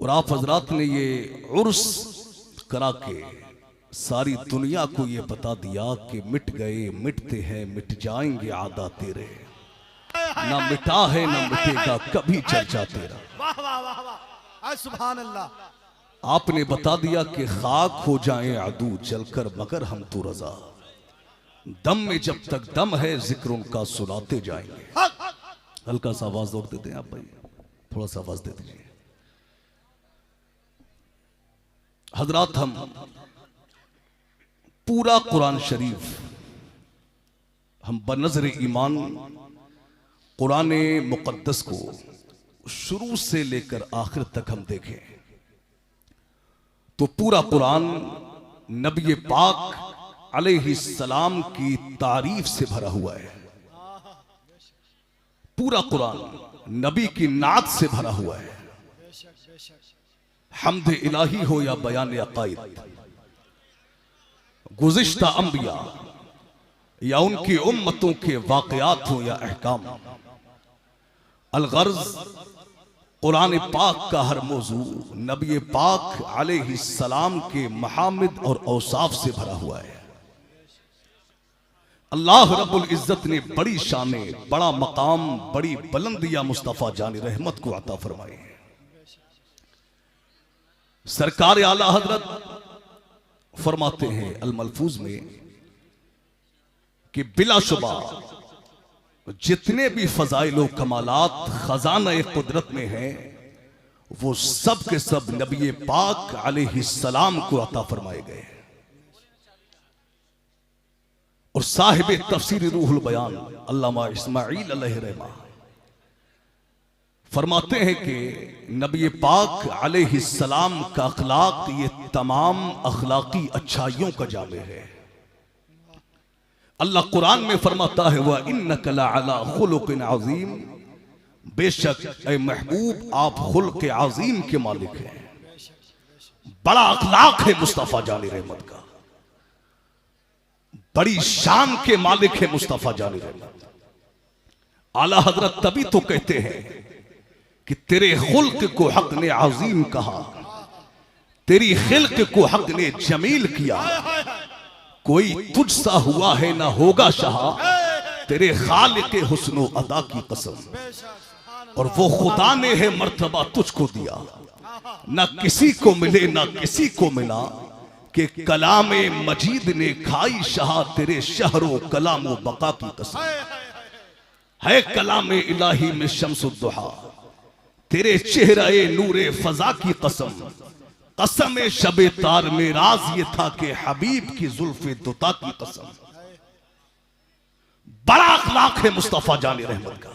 और आप हजरात ने ये उर्स करा के सारी दुनिया को ये बता दिया कि मिट गए, मिटते हैं, मिट जाएंगे आदा तेरे, ना मिटा है ना मिटेगा कभी चर्चा तेरा। वाह वाह वाह वाह, सुभान अल्लाह। आपने बता दिया कि खाक हो जाएं आदू जलकर मगर हम तो रजा, दम में जब तक दम है जिक्र उनका सुनाते जाएंगे। हल्का सा आवाज जोड़ देते हैं आप भाई, थोड़ा सा आवाज दे दीजिए। हजरात, हम पूरा कुरान शरीफ हम बनज़र ईमान कुरान मुक़द्दस को शुरू से लेकर आखिर तक हम देखें तो पूरा कुरान नबी पाक अलैहिस्सलाम की तारीफ से भरा हुआ है। पूरा कुरान नबी की नात से भरा हुआ है। हम्द इलाही हो या बयान अक़ाइद, गुज़िश्ता अंबिया या उनकी उम्मतों के वाक़यात हो या अहकाम, अलगर्ज कुरान पाक का हर मौजू नबी पाक अलैहिस्सलाम के महामिद और औसाफ से भरा हुआ है। अल्लाह रब्बुल इज्जत ने बड़ी शाने, बड़ा मकाम, बड़ी बुलंदियां मुस्तफा जान रहमत को अता फरमाई है। सरकार आला हजरत फरमाते हैं अल मलफूज में कि बिलाशुबा जितने भी फजाइल कमालात खजाना कुदरत में हैं वो सब के सब नबी पाक अलैहिस्सलाम को अता फरमाए गए। और साहिब तफसीर रूहुल बयान अल्लामा इस्माइल अलैहिर्रहमा फरमाते हैं कि नबी पाक अलैहिस्सलाम का अखलाक ये तमाम अखलाकी अच्छाइयों का जामे है। अल्लाह कुरान में फरमाता है वह इन्नका लअला खुलुकिन अज़ीम, बेशक ऐ महबूब आप खुल्क अज़ीम के मालिक हैं। बड़ा अखलाक है मुस्तफा जानी रहमत का, बड़ी शान के मालिक है मुस्तफा जानी रहमत। आला हजरत तभी तो कहते हैं कि तेरे खुल्क को हक ने अज़ीम कहा, तेरी खिल्क को हक ने जमील किया। कोई तुझसा हुआ है ना होगा शाह, तेरे खालिक हुस्नो अदा की कसम। और वो खुदा ने है मर्तबा तुझको दिया, ना किसी को मिले ना किसी को मिला, कि कलाम मजीद ने खाई शाह तेरे शहरो कलामो बका की कसम। है कलाम इलाही में शम्सुद्दुहा, तेरे चेहरे नूरे फजा की कसम। कसम शबे तार में राज ये था कि हबीब की जुल्फे दुता की कसम। बड़ा अखलाक है मुस्तफा जाने रहमत का।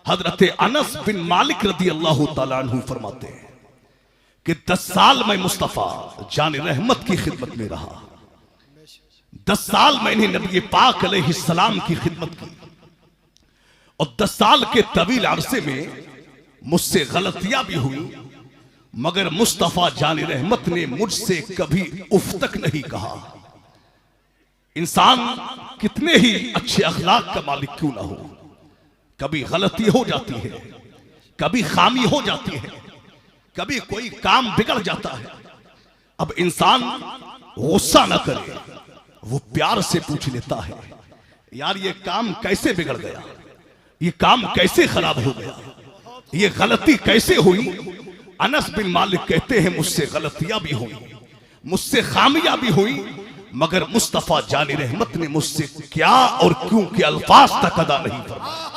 हजरत अनस बिन मालिक रदी अल्लाह तआला अन्हु फरमाते हैं कि 10 साल मैं मुस्तफा जाने रहमत की खिदमत में रहा। 10 साल मैंने नबी पाक अलैहिस्सलाम की खिदमत की और 10 साल के तवील अरसे में मुझसे गलतियां भी हुई, मगर मुस्तफा जानी रहमत ने मुझसे कभी उफ तक नहीं कहा। इंसान कितने ही अच्छे अखलाक का मालिक क्यों ना हो, कभी गलती हो जाती है, कभी खामी हो जाती है, कभी कोई काम बिगड़ जाता है। अब इंसान गुस्सा ना करे, वो प्यार से पूछ लेता है यार ये काम कैसे बिगड़ गया, ये काम कैसे खराब हो गया, ये गलती कैसे हुई। अनस बिन मालिक कहते हैं मुझसे गलतियां भी हुई, मुझसे खामियां भी हुई, मगर मुस्तफा जानी रहमत ने मुझसे क्या और क्यों के अल्फाज तक अदा नहीं फरमाया।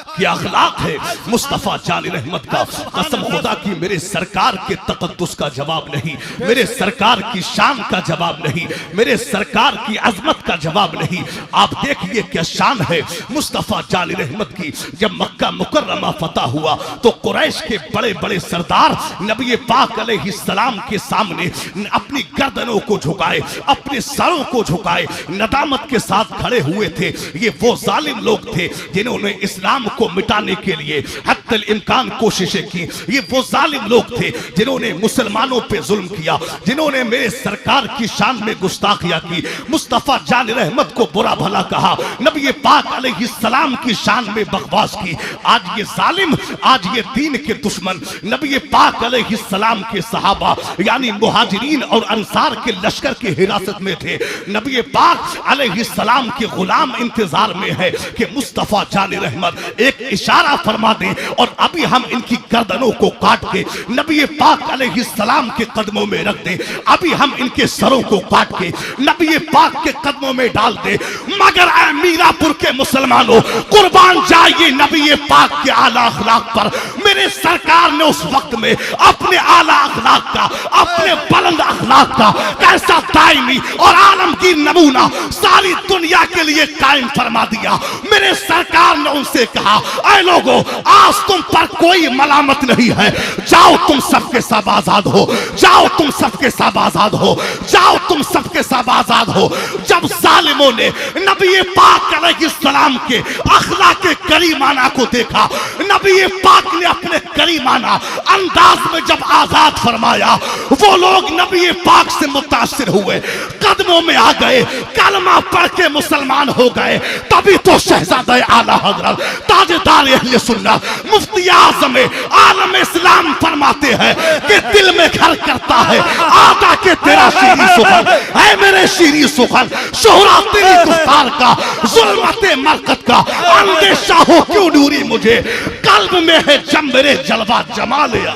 क्या अखलाक है मुस्तफा जानी रहमत का। कसम खुदा की मेरे सरकार के तकद्दुस का जवाब नहीं, मेरे सरकार की शान का जवाब नहीं, मेरे सरकार की अजमत का जवाब नहीं। आप देखिए क्या शान है मुस्तफा जानी रहमत की। जब मक्का मुकर्रमा फतह हुआ तो कुरैश के बड़े बड़े सरदार नबी पाक अलैहिस्सलाम के सामने अपनी गर्दनों को झुकाए, अपने सरों को झुकाए, नदामत के साथ खड़े हुए थे। ये वो जालिम लोग थे जिन्होंने इस्लाम को मिटाने के लिए हत्तल इम्कान कोशिशें की। ये वो जालिम लोग थे जिन्होंने मुसलमानों पे जुल्म किया, जिन्होंने मेरे सरकार की शान में गुस्ताखियां की, मुस्तफा जान रहमत को बुरा भला कहा, नबी नबी पाक अलैहिस्सलाम की शान में बकवास की। आज ये जालिम, आज ये दीन के दुश्मन नबी पाक अलैहिस्सलाम के सहाबा यानी मुहाजिरीन और अंसार के लश्कर की हिरासत में थे। नबी पाक अलैहिस्सलाम के गुलाम इंतजार में है कि मुस्तफा जान रहमत एक इशारा फरमा दे और अभी हम इनकी गर्दनों को काट के नबी पाक अलैहिस्सलाम के कदमों में रख दे, अभी हम इनके सरों को काट के नबी पाक के कदमों में डाल दे। मगर ऐ मीरापुर के मुसलमानों, कुर्बान जाइए नबी पाक के आला अखलाक पर। मेरे सरकार ने उस वक्त में अपने आला अखलाक का, अपने बुलंद अखलाक का कैसा दायमी और आलमगीर नमूना सारी दुनिया के लिए कायम फरमा दिया। मेरे सरकार ने उनसे कहा, ऐ लोगों, आज तुम पर कोई मलामत नहीं है, जाओ तुम सबके सब आजाद हो, जाओ तुम सबके सब आजाद हो, जाओ तुम सबके सब आजाद हो। जब जालिमों ने नबी पाक अलैहिस्सलाम के अखलाक करीमाना को देखा, नबी पाक ने अपने करीमाना अंदाज में जब आजाद फरमाया, वो लोग नबी पाक से मुतासिर हुए, कदमों में आ गए, कलमा पढ़ के मुसलमान हो गए। तभी तो शहजादा आला हजरत ताजदार अहले सुन्नत मुफ्ती आज़म आलम इस्लाम फरमाते हैं कि दिल में घर करता है आदा के तेरा शीरी सुखन है, मेरे शीरी सुखन शोहरा तेरी गुफ्तार का, जुल्मते मरकत का अंदेशा हो क्यों दूरी मुझे, कल्ब में है जम मेरे जलवा जमाल या।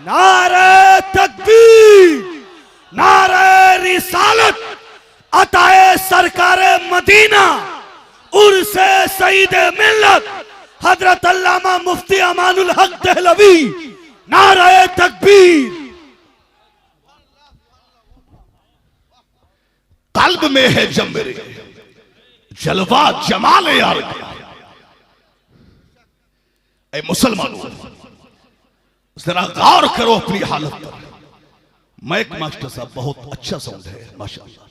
नारे तकबीर, नारे रिसालत, अताए सरकारे मदीना, उर्से सईद मिल्लत हजरत अल्लामा मुफ्ती अमानुल हक दहलवी। नारे तकबीर। कल्ब में है जम मेरे जलवा जमाल यार। ऐ मुसलमानों, जरा गौर करो अपनी हालत पर। मैक मास्टर साहब बहुत अच्छा साउंड है माशाअल्लाह,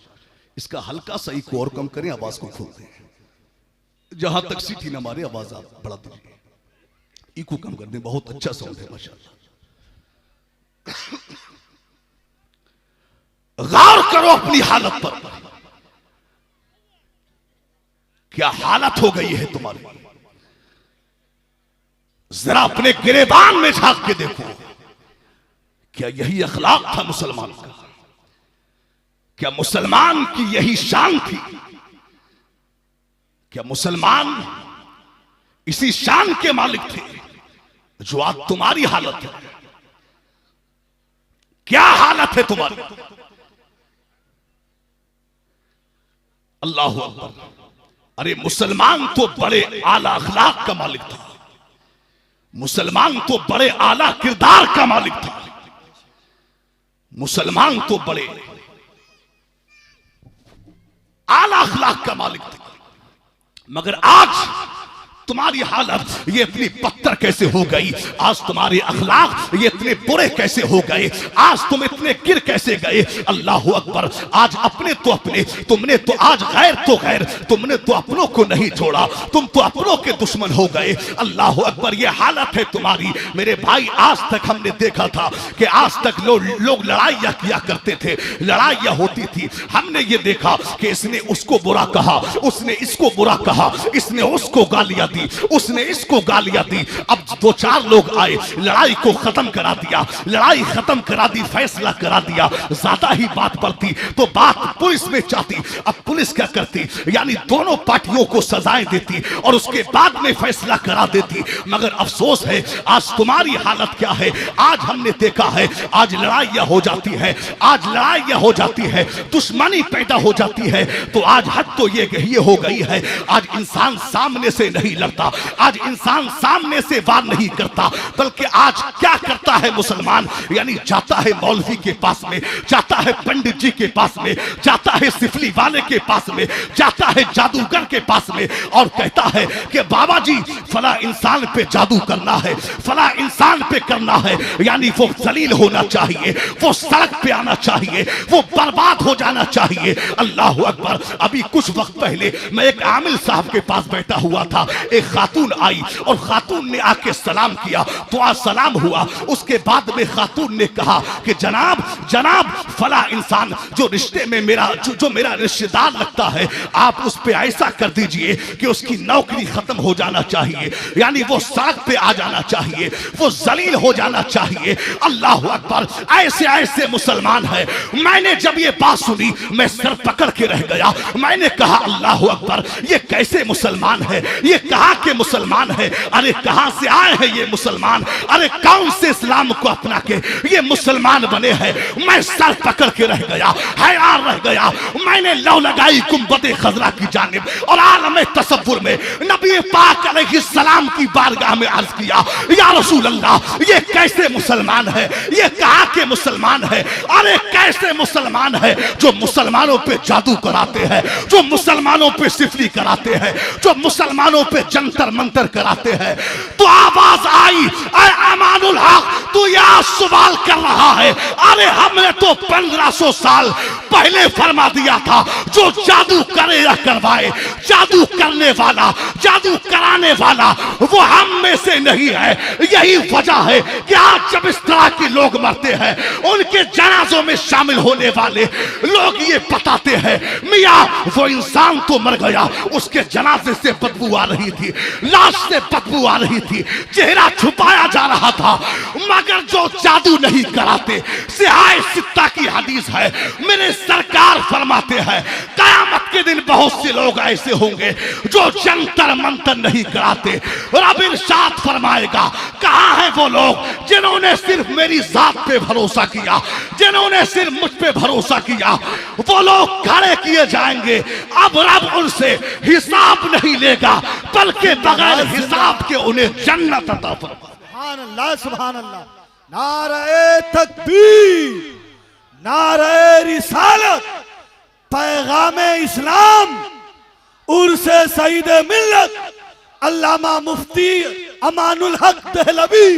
इसका हल्का सा इको और कम करें, आवाज को खोल दें, जहां तक सीटी ना मारे आवाज आप बढ़ा दीजिए, इको कम कर दें, बहुत अच्छा साउंड है माशाअल्लाह। गौर करो अपनी हालत पर, क्या हालत हो गई है तुम्हारी। जरा अपने गिरेबान में झांक के देखो, क्या यही अखलाक था मुसलमान का? क्या मुसलमान की यही शान थी? क्या मुसलमान इसी शान के मालिक थे जो आज तुम्हारी हालत है? क्या हालत है तुम्हारी? अल्लाह अकबर। अरे मुसलमान तो बड़े आला अखलाक का मालिक था, मुसलमान तो बड़े आला किरदार का मालिक था, मुसलमान तो बड़े आला अखलाक का मालिक था। मगर आज तुम्हारी हालत ये इतनी पत्थर कैसे हो गई? आज तुम्हारे अखलाक ये इतने बुरे कैसे हो गए? आज तुम इतने गिर कैसे गए? अल्लाह अकबर। आज अपने तो अपने, तुमने तो आज गैर तो गैर, तुमने तो अपनों को नहीं छोड़ा, तुम तो अपनों के दुश्मन हो गए। अल्लाह अकबर। ये हालत है तुम्हारी मेरे भाई। आज तक हमने देखा था कि आज तक लोग लड़ाइयां किया करते थे, लड़ाइयां होती थी, हमने ये देखा कि इसने उसको बुरा कहा, उसने इसको बुरा कहा, इसने उसको गालियां दी, उसने इसको गालियां दी। अब दो चार लोग आए, लड़ाई को खत्म करा दिया, लड़ाई खत्म करा दी, फैसला करा दिया। ज्यादा ही बात बढ़ती तो बात पुलिस में जाती। अब पुलिस क्या करती? यानी दोनों पार्टियों को सजाएं देती और उसके बाद में फैसला करा देती। मगर अफसोस है आज तुम्हारी हालत क्या है? आज हमने देखा है आज लड़ाइयां हो जाती है, आज लड़ाइयां हो जाती है, दुश्मनी पैदा हो जाती है। तो आज हद तो ये हो गई है, आज इंसान सामने से नहीं लड़ता, आज इंसान सामने से वार नहीं करता, बल्कि आज क्या करता है मुसलमान? यानी जाता है मौलवी के पास में, जाता है पंडित जी के पास में, जाता है सिफली वाले के पास में, जाता है जादूगर के पास में और कहता है कि बाबा जी फला इंसान पे जादू करना है, फला इंसान पे करना है, यानी वो जलील होना चाहिए, वो सड़क पे आना चाहिए, वो बर्बाद हो जाना चाहिए। अल्लाह अकबर। अभी कुछ वक्त पहले मैं एक आमिल साहब के पास बैठा हुआ था, एक खातून आई और खातून ने आके सलाम किया, तो आज सलाम हुआ। उसके बाद में खातून ने कहा कि जनाब जनाब फला इंसान जो रिश्ते में मेरा जो मेरा रिश्तेदार लगता है, आप उस पे ऐसा कर दीजिए कि उसकी नौकरी खत्म हो जाना चाहिए, यानी वो सड़क पे आ जाना चाहिए, वो जलील हो जाना चाहिए। अल्लाह अकबर, ऐसे ऐसे मुसलमान है। मैंने जब ये बात सुनी मैं सर पकड़ के रह गया। मैंने कहा अल्लाह अकबर, ये कैसे मुसलमान है, ये कहां के मुसलमान है, अरे कहां से आए हैं ये मुसलमान, अरे कौन से इस्लाम को अपना के ये मुसलमान बने हैं। मैं सर पकड़ के रह गया, हैरान रह गया। मैंने लौ लगाई गुंबद खजरा की जानिब और आलम तसव्वुर में नबी पाक अलैहिस्सलाम की बारगाह में अर्ज किया, या रसूल अल्लाह, ये कैसे मुसलमान है, ये कहां के मुसलमान है, अरे कैसे मुसलमान है जो मुसलमानों पे जादू कराते हैं, जो मुसलमानों पे सिफरी कराते हैं, जो मुसलमानों पे जंतर मंतर कराते हैं। तो आवाज आई, ऐ अमानुल हक, तू यह सवाल कर रहा है, अरे हमने तो 1500 साल पहले फरमा दिया था, जो जादू करे या करवाए, जादू करने वाला, जादू कराने वाला वो हम में से नहीं है। यही वजह है कि आज जब इस तरह के लोग मरते हैं, उनके जनाजों में शामिल होने वाले लोग ये बताते हैं, मियां वो इंसान तो मर गया, उसके जनाजे से बदबू आ रही थी, लाश से बदबू आ रही थी, चेहरा छुपाया जा रहा था, मगर जो जादू नहीं कराते। सिहाए सित्ता की हदीस है, मेरे सरकार फरमाते हैं कयामत के दिन बहुत से लोग ऐसे होंगे जो जंतर मंतर नहीं कराते। रब इरशाद फरमाएगा, कहां है वो लोग जिन्होंने सिर्फ मेरी जात पे भरोसा किया, जिन्होंने सिर्फ मुझ पे भरोसा किया, वो लोग खड़े किए जाएंगे। अब रब उनसे हिसाब नहीं लेगा, बल्कि बगैर हिसाब के उन्हें जन्नत अता फरमाएगा। सुभान अल्लाह, सुभान अल्लाह। नारे तकबीर, नारे रिसालत, पैगामे इस्लाम, उर्से सईद मिल्लत अल्लामा मुफ्ती अमानुल हक दहलवी,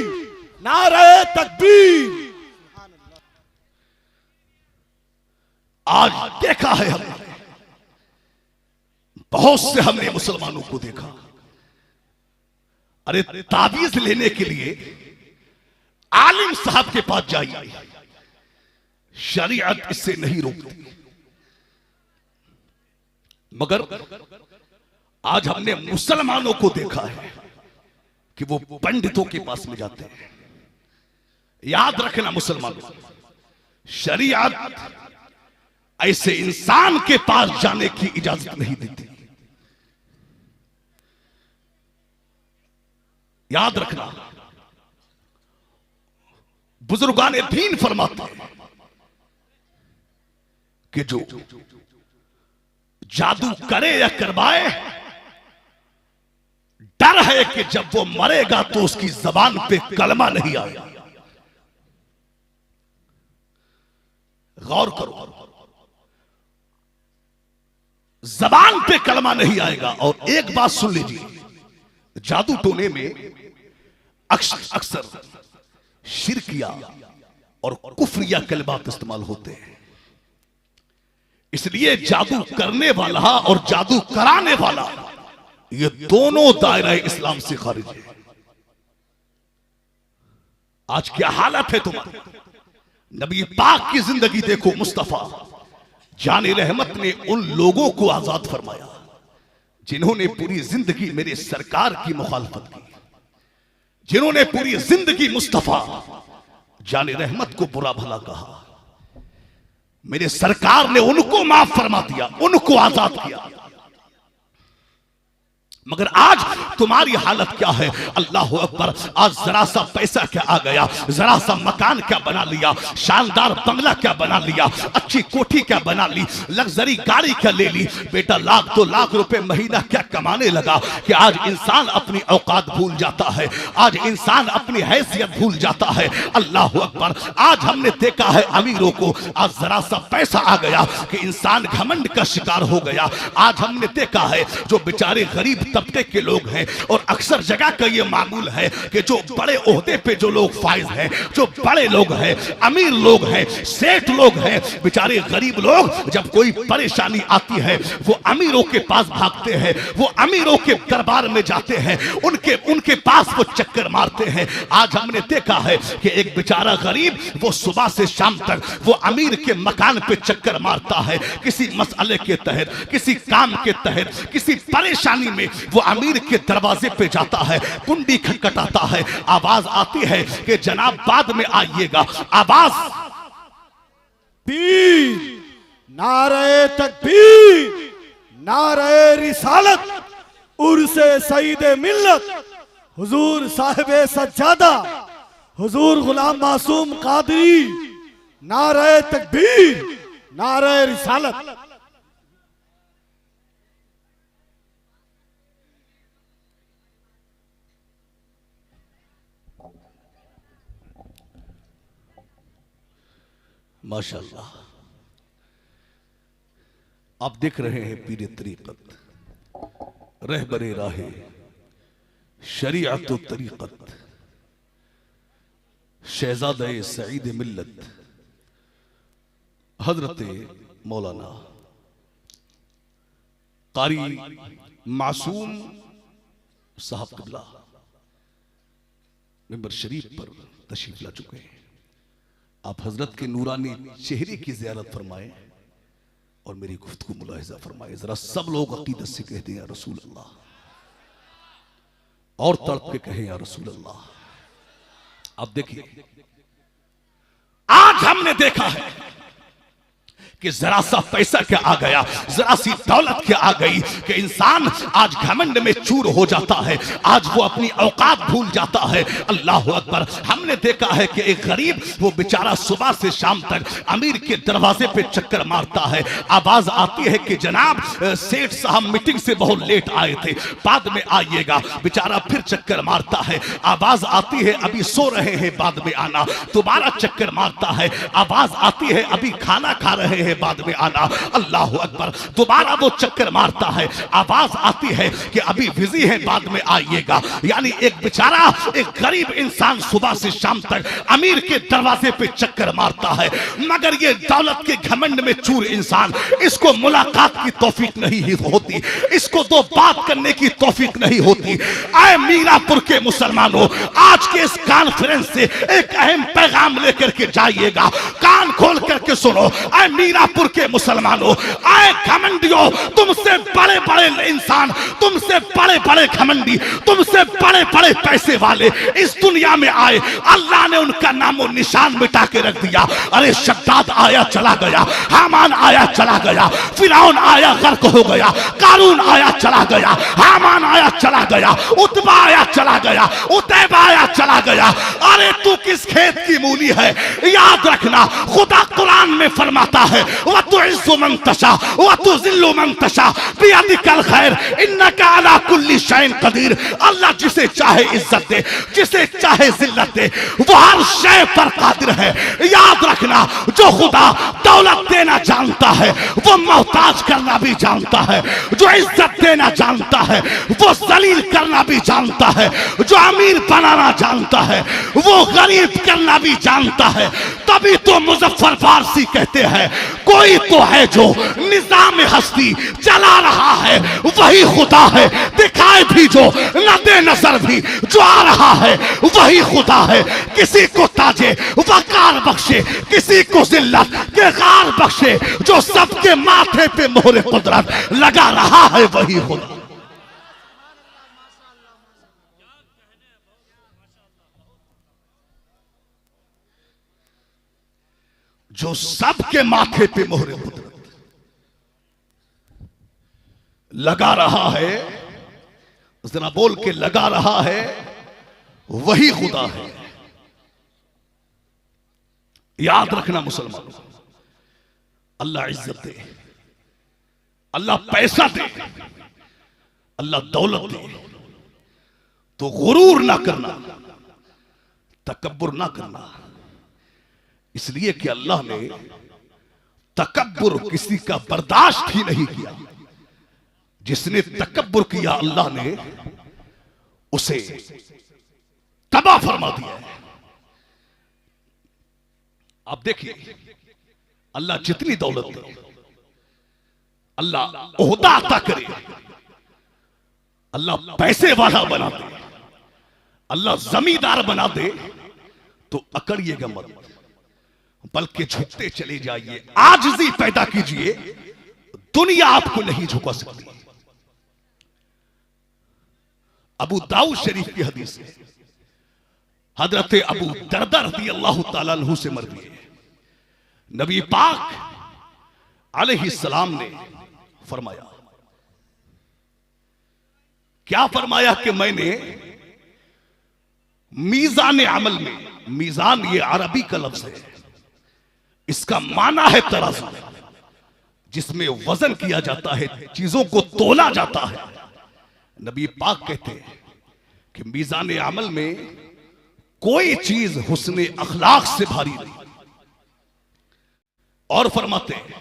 नारे तकबीर। आज देखा है हमने, बहुत से हमने मुसलमानों को देखा, अरे ताबीज लेने के लिए आलिम साहब के पास जाइए, शरीयत इससे नहीं रोकती। मगर आज हमने मुसलमानों को देखा है कि वो पंडितों के पास में जाते हैं। याद रखना मुसलमानों, शरीयत ऐसे इंसान के पास जाने की इजाजत नहीं देती। याद रखना, बुजुर्गान दीन फरमाते हैं कि जो जादू करे या करवाए, डर है कि जब वो मरेगा तो उसकी जबान पे कलमा नहीं आएगा। गौर करो, जबान पे कलमा नहीं आएगा। और एक बात सुन लीजिए, जादू टोने में अक्सर शिरकिया और कुफरिया कलमात इस्तेमाल होते हैं। इसलिए जादू करने वाला और जादू कराने वाला, ये दोनों दायरा इस्लाम से खारिज है। आज क्या हालत है तुम्हारी? नबी पाक की जिंदगी देखो, मुस्तफा जाने रहमत ने उन लोगों को आजाद फरमाया जिन्होंने पूरी जिंदगी मेरे सरकार की मुखालफत की, जिन्होंने पूरी जिंदगी मुस्तफा जाने रहमत को बुरा भला कहा। मेरे सरकार ने उनको माफ फरमा दिया, उनको आजाद किया। मगर आज तुम्हारी हालत क्या है? अल्लाह अकबर, आज जरा सा पैसा क्या आ गया, जरा सा मकान क्या बना लिया, शानदार बंगला क्या बना लिया, अच्छी कोठी क्या बना ली, लग्जरी गाड़ी क्या ले ली। बेटा लाख 2 लाख रुपए महीना क्या कमाने लगा कि आज इंसान अपनी औकात भूल जाता है, आज इंसान अपनी हैसियत भूल जाता है। अल्लाह अकबर, आज हमने देखा है अमीरों को, आज जरा सा पैसा आ गया कि इंसान घमंड का शिकार हो गया। आज हमने देखा है जो बेचारे गरीब तबके के लोग हैं। और अक्सर जगह का ये मामूल है कि जो बड़े ओहदे पे जो लोग फाइज हैं, जो बड़े लोग हैं, अमीर लोग हैं, सेठ लोग हैं, बेचारे गरीब लोग जब कोई परेशानी आती है वो अमीरों के पास भागते हैं, वो अमीरों के दरबार में जाते हैं, उनके पास वो चक्कर मारते हैं। आज हमने देखा है कि एक बेचारा गरीब वो सुबह से शाम तक वो अमीर के मकान पे चक्कर मारता है, किसी मसले के तहत, किसी काम के तहत, किसी परेशानी में वो अमीर के दरवाजे पे जाता है, कुंडी खटखटाता है, आवाज आती है कि जनाब बाद में आइएगा। आवाज पीर, नारे तकबीर, नारे रिसालत, उर्से सईदे मिल्लत, हुजूर साहिबे सज्जादा, हुजूर गुलाम मासूम कादरी, नारे तकबीर, नारे रिसालत। माशाअल्लाह, आप देख रहे हैं पीर तरीकत, रहबरे राहे शरीअत तरीकत, शहजादे सईद मिल्लत हजरत मौलाना कारी मासूम साहब क़िबला मिंबर शरीफ पर तशरीफ ला चुके हैं। आप हजरत के नूरानी चेहरे की ज़ियारत फरमाएं और मेरी गुफ्तगू मुलाहिजा फरमाएं। जरा सब लोग अकीदत से कहते हैं या रसूल अल्लाह, और तड़प के कहें या रसूल अल्लाह। अब देखिए, आज हमने देखा है कि जरा सा पैसा क्या आ गया, जरा सी दौलत क्या आ गई कि इंसान आज घमंड में चूर हो जाता है, आज वो अपनी औकात भूल जाता है। अल्लाह अकबर। हमने देखा है कि एक गरीब वो बेचारा सुबह से शाम तक अमीर के दरवाजे पे चक्कर मारता है, आवाज आती है कि जनाब सेठ साहब मीटिंग से बहुत लेट आए थे, बाद में आइएगा। बेचारा फिर चक्कर मारता है, आवाज आती है अभी सो रहे हैं, बाद में आना। दोबारा चक्कर मारता है, आवाज आती है अभी खाना खा रहे हैं, बाद में आना। अल्लाह अकबर। दोबारा वो चक्कर मारता है, आवाज आती है कि अभी बिजी है, बाद में आइएगा। यानी एक बेचारा, एक गरीब इंसान सुबह से शाम तक अमीर के दरवाजे पे चक्कर मारता है, मगर ये दौलत के घमंड में चूर इंसान, इसको मुलाकात की तौफीक नहीं होती, इसको दो बात करने की तौफीक नहीं होती। आए मीरापुर के मुसलमानों, आज के इस कॉन्फ्रेंस से एक अहम पैगाम लेकर के जाइएगा, कान खोल करके सुनो। आए मीरापुर के मुसलमानों, आए घमंडियों, तुमसे बड़े बड़े इंसान, तुमसे बड़े बड़े घमंडी, तुमसे बड़े बड़े पैसे वाले इस दुनिया में आए, अल्लाह ने उनका नामो निशान मिटा के रख दिया। अरे शद्दाद आया चला गया, हामान आया चला गया, फिरौन आया गर्क हो गया, कारून आया चला गया, हामान आया चला गया, उतबा आया चला गया, उतैबा आया चला गया। अरे तू किस खेत की मूली है? याद रखना, खुदा कुरान में फरमाता है व तुइज़्ज़ु मन तशा व तुज़िल्लु मन तशा बियदिकल खैर इन्नका अला कुल्ली शैइन कदीर। अल्लाह जिसे चाहे इज्जत दे, जिसे चाहे जिल्लत दे, वो हर शय पर कादिर है। याद रखना, जो खुदा दौलत देना जानता है वो मोहताज करना भी जानता है, जो इज्जत देना जानता है वो जलील करना भी जानता है, जो अमीर बनाना जानता है वो गरीब करना भी जानता है। तभी तो मुजफ्फर फारसी कहते हैं, कोई तो है जो निजाम हस्ती चला रहा है, वही खुदा है। दिखाए भी जो न दे नजर भी जो आ रहा है, वही खुदा है। किसी को ताजे वकार बख्शे, किसी को जिल्लत के गार बख्शे, जो सबके माथे पे मोहरे कुदरत लगा रहा है, वही खुदा। जो सबके माथे पे मोहरे कुदरत लगा रहा है, जरा बोल के लगा रहा है, वही खुदा है। याद रखना मुसलमानों, अल्लाह इज्जत दे, अल्लाह पैसा दे, अल्लाह दौलत दे, तो गुरूर ना करना, तकब्बुर ना करना। इसलिए कि अल्लाह ने तकब्बुर किसी का बर्दाश्त ही नहीं किया। जिसने तकब्बुर किया अल्लाह ने उसे तबाह फरमा दिया है। आप देखिए अल्लाह जितनी दौलत दे, अल्लाह ओहदा अता करे, अल्लाह पैसे वाला बना दे, अल्लाह जमींदार बना दे, तो अकड़िएगा मत, बल्कि झुकते चले जाइए, आजिज़ी पैदा कीजिए, दुनिया आपको नहीं झुका सकती। अबू दाऊद शरीफ की हदीस है, हजरत अबू दरदा रज़ी अल्लाह ताला अन्हु से मरवी है, नबी पाक अलैहिस्सलाम ने फरमाया, क्या फरमाया कि मैंने मीज़ान अमल में, मीज़ान ये अरबी का लफ्ज है, इसका माना है तराजू, जिसमें वजन किया जाता है, चीजों को तोला जाता है। नबी पाक कहते हैं कि मीज़ान अमल में कोई चीज हुस्ने अखलाक से भारी नहीं। और फरमाते हैं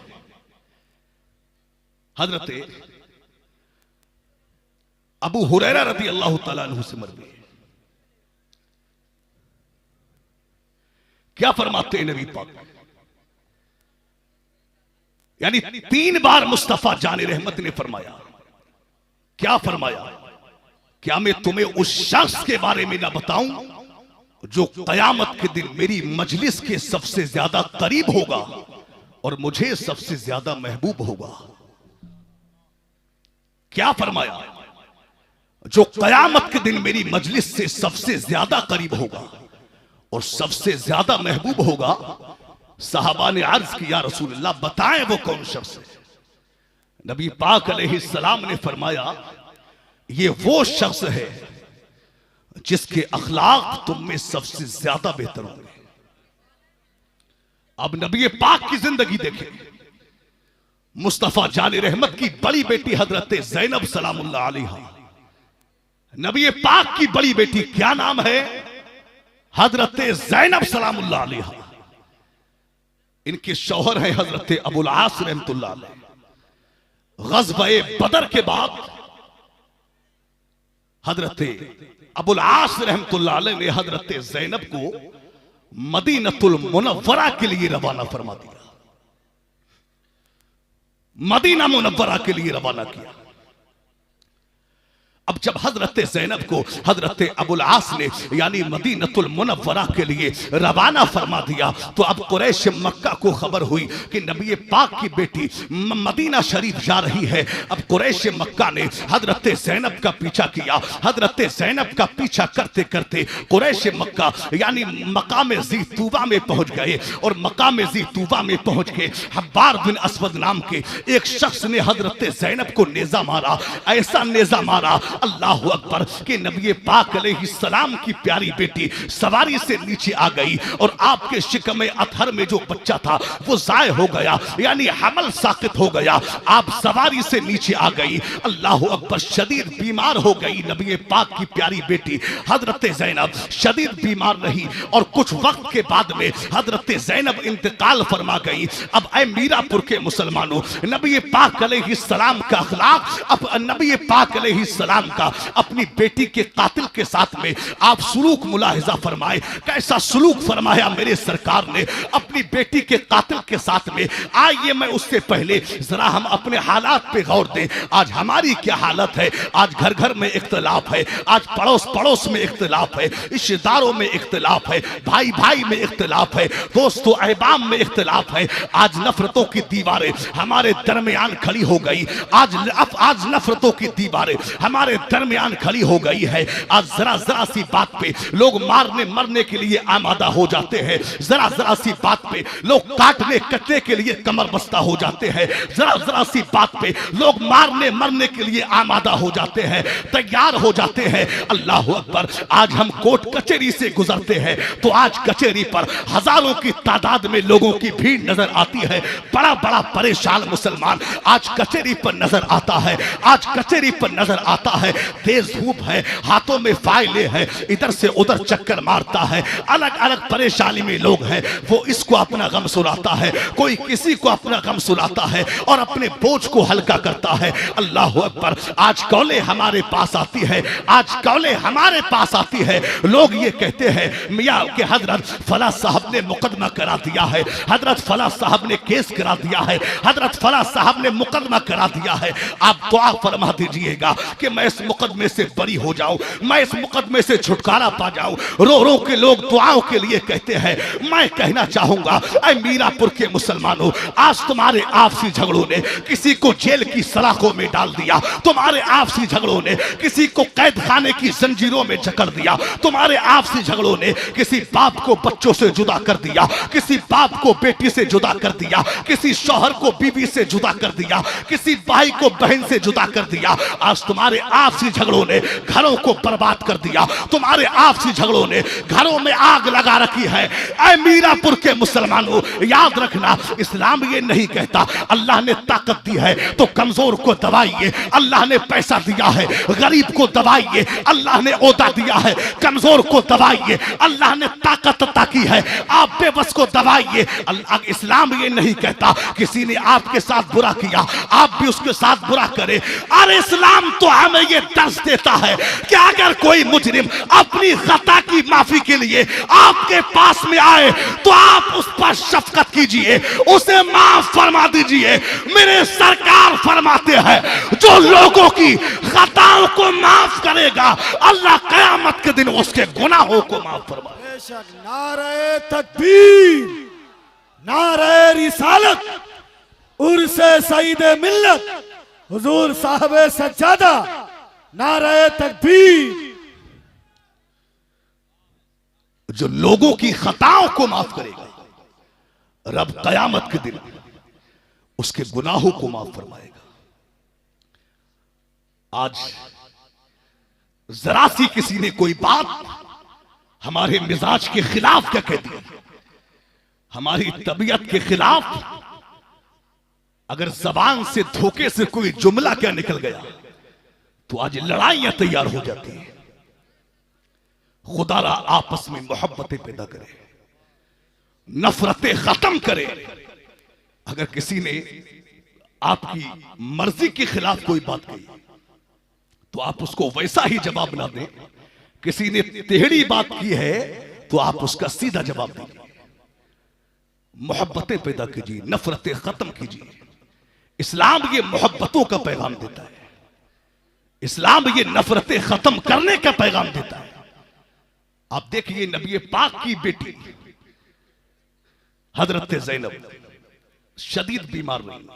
हजरत अबू हुरैरा रज़ी अल्लाह ताला अन्हु से मरवी है, क्या फरमाते हैं नबी पाक, यानी 3 बार मुस्तफा जाने रहमत ने फरमाया, क्या फरमाया, क्या मैं तुम्हें उस शख्स के बारे में ना बताऊं जो कयामत के दिन मेरी मजलिस के सबसे ज्यादा करीब होगा और मुझे सबसे ज्यादा महबूब होगा। क्या फरमाया, जो कयामत के दिन मेरी मजलिस से सबसे ज्यादा करीब होगा और सबसे ज्यादा महबूब होगा। सहाबा ने अर्ज किया, रसूलुल्लाह बताएं वो कौन शख्स है। नबी पाक अलैहिस्सलाम ने फरमाया, ये वो शख्स है जिसके अखलाक तुम में सबसे ज्यादा बेहतर होंगे। अब नबी पाक की जिंदगी देखें, मुस्तफा जाने रहमत की बड़ी बेटी हजरत ज़ैनब सलामुल्लाह अलैहा, नबी पाक की बड़ी बेटी क्या नाम है, हजरत ज़ैनब सलामुल्लाह अलैहा। इनके शौहर हैं हजरत अबुल आस रहमतुल्लाह अलैह। ग़ज़वा-ए बदर के बाद हजरत अबुल आस रहमतुल्लाह अलैह ने हजरत ज़ैनब को मदीनतुल मुनव्वरा के लिए रवाना फरमा दिया, मदीना मुनव्वरा के लिए रवाना किया। अब जब हजरत ज़ैनब को हजरत अबुल आस ने यानी मदीनतुल मुनव्वरा के लिए रवाना फरमा दिया, तो अब कुरैश मक्का को खबर हुई कि नबी पाक की बेटी मदीना शरीफ जा रही है। अब कुरैश मक्का ने हजरत ज़ैनब का पीछा किया। हजरत ज़ैनब का पीछा करते करते कुरैश मक्का यानी मकाम ज़ी तूबा में पहुंच गए, और मकाम ज़ी तूबा में पहुंच के हब्बार बिन अस्वद नाम के एक शख्स ने हजरत ज़ैनब को नेजा मारा, ऐसा नेजा मारा अल्लाह अकबर कि नबी पाक अलैहिस्सलाम की प्यारी बेटी सवारी से नीचे आ गई, और आपके शिकम अतहर में जो बच्चा था वो ज़ाय हो गया, यानी हमल साकित हो गया। आप सवारी से नीचे आ गई, अल्लाह अकबर, शदीद बीमार हो गई नबी पाक की प्यारी बेटी हजरत ज़ैनब, शदीद बीमार रही, और कुछ वक्त के बाद में हजरत ज़ैनब इंतकाल फरमा गई। अब ऐ मीरापुर के मुसलमानों, नबी पाक अलैहिस्सलाम का अखलाक, अब नबी पाक अलैहिस्सलाम का अपनी बेटी के कातिल के साथ में आप सुलूक मुलाहिजा फरमाए। कैसा सुलूक फरमाया मेरे सरकार ने अपनी बेटी के कातिल के साथ में। आइए मैं उससे पहले जरा हम अपने हालात पे गौर दें। आज हमारी क्या हालत है, आज घर घर में इख्तिलाफ है, आज पड़ोस पड़ोस में इख्तिलाफ है, रिश्तेदारों में इख्तिलाफ है, भाई भाई में इख्तिलाफ है, दोस्तों अहबाब में इख्तिलाफ है। आज नफरतों की दीवारें हमारे दरमियान खड़ी हो गई, आज नफरतों की दीवारें हमारे दरमियान खड़ी हो गई है। आज जरा जरा सी बात पे लोग मारने मरने के लिए आमादा हो जाते हैं, जरा जरा सी बात पे लोग काटने कटने के लिए कमर बस्ता हो जाते हैं, जरा जरा सी बात पे लोग मारने मरने के लिए आमादा हो जाते हैं, तैयार हो जाते हैं। अल्लाह अकबर, आज हम कोर्ट कचहरी से गुजरते हैं तो आज कचहरी पर हजारों की तादाद में लोगों की भीड़ नजर आती है। बड़ा बड़ा परेशान मुसलमान आज कचहरी पर नजर आता है, आज कचहरी पर नजर आता है, तेज धूप है, हाथों में फाइलें हैं, इधर से उधर चक्कर मारता है, अलग अलग परेशानी में लोग हैं। वो इसको अपना गम सुनाता है, कोई किसी को अपना गम सुनाता है और अपने बोझ को हल्का करता है। अल्लाह अकबर। आज कौले हमारे पास आती है, आज कौले हमारे पास आती है, लोग ये कहते हैं मियाँ के हजरत फला साहब ने मुकदमा करा दिया है, हजरत फला साहब ने केस करा दिया है, हजरत फला साहब ने मुकदमा करा दिया है। आप दुआ फरमा दीजिएगा कि मैं इस मुकदमे से बरी हो जाऊं, मैं इस मुकदमे से छुटकारा पा जाऊं। रो रो के लोग दुआओं के लिए कहते हैं। मैं कहना चाहूंगा, ऐ मीरापुर के मुसलमानों, आज तुम्हारे आपसी झगड़ों ने किसी को जेल की सलाखों में डाल दिया, तुम्हारे आपसी झगड़ों ने किसी को कैद खाने की जंजीरों में जकड़ दिया, तुम्हारे आपसी झगड़ों ने किसी बाप को बच्चों से जुदा कर दिया, किसी बाप को बेटी से जुदा कर दिया, किसी शौहर को बीवी से जुदा कर दिया, किसी भाई को बहन से जुदा कर दिया। आज तुम्हारे आपसी झगड़ों ने घरों को बर्बाद कर दिया, तुम्हारे आपसी झगड़ों ने घरों में आग लगा रखी है। ऐ मीरापुर के मुसलमानों, याद रखना, इस्लाम ये नहीं कहता अल्लाह ने ताकत दी है तो कमजोर को दबाइए, अल्लाह ने पैसा दिया है गरीब को दबाइए, अल्लाह ने ओहदा दिया है कमजोर को दबाइए, अल्लाह ने ताकत अता की है आप बेबस को दबाइए। इस्लाम ये नहीं कहता किसी ने आपके साथ बुरा किया आप भी उसके साथ बुरा करें। अरे इस्लाम तो हमें ये दर्श देता है कि अगर कोई मुजरिम अपनी खता की माफी के लिए आपके पास में आए तो आप उस पर शफकत कीजिए, उसे माफ फरमा दीजिए। मेरे सरकार फरमाते हैं जो लोगों की खताओं को माफ करेगा अल्लाह कयामत के दिन उसके गुनाहों को माफ फरमाएगा। बेशक। नारे तकबीर, नारे रिसालत, उर्से सईदे मिल्लत हुजूर साहबे सज्जादा, नारे तकबीर। जो लोगों की खताओं को माफ करेगा रब कयामत के दिन उसके गुनाहों को माफ फरमाएगा। आज जरा सी किसी ने कोई बात हमारे मिजाज के खिलाफ क्या कह दी, हमारी तबीयत के खिलाफ, अगर जबान से धोखे से कोई जुमला क्या निकल गया तो आज लड़ाइयां तैयार हो जाती हैं। खुदा रा आपस में मोहब्बतें पैदा करे, नफरतें खत्म करे। अगर किसी ने आपकी मर्जी के खिलाफ कोई बात कही तो आप उसको वैसा ही जवाब ना दें। किसी ने टेढ़ी बात की है तो आप उसका सीधा जवाब दीजिए। मोहब्बतें पैदा कीजिए, नफरतें खत्म कीजिए। इस्लाम ये मोहब्बतों का पैगाम देता है, इस्लाम ये नफरतें खत्म करने का पैगाम देता है। आप देखिए नबी पाक की बेटी हजरत ज़ैनब शदीद बीमार रही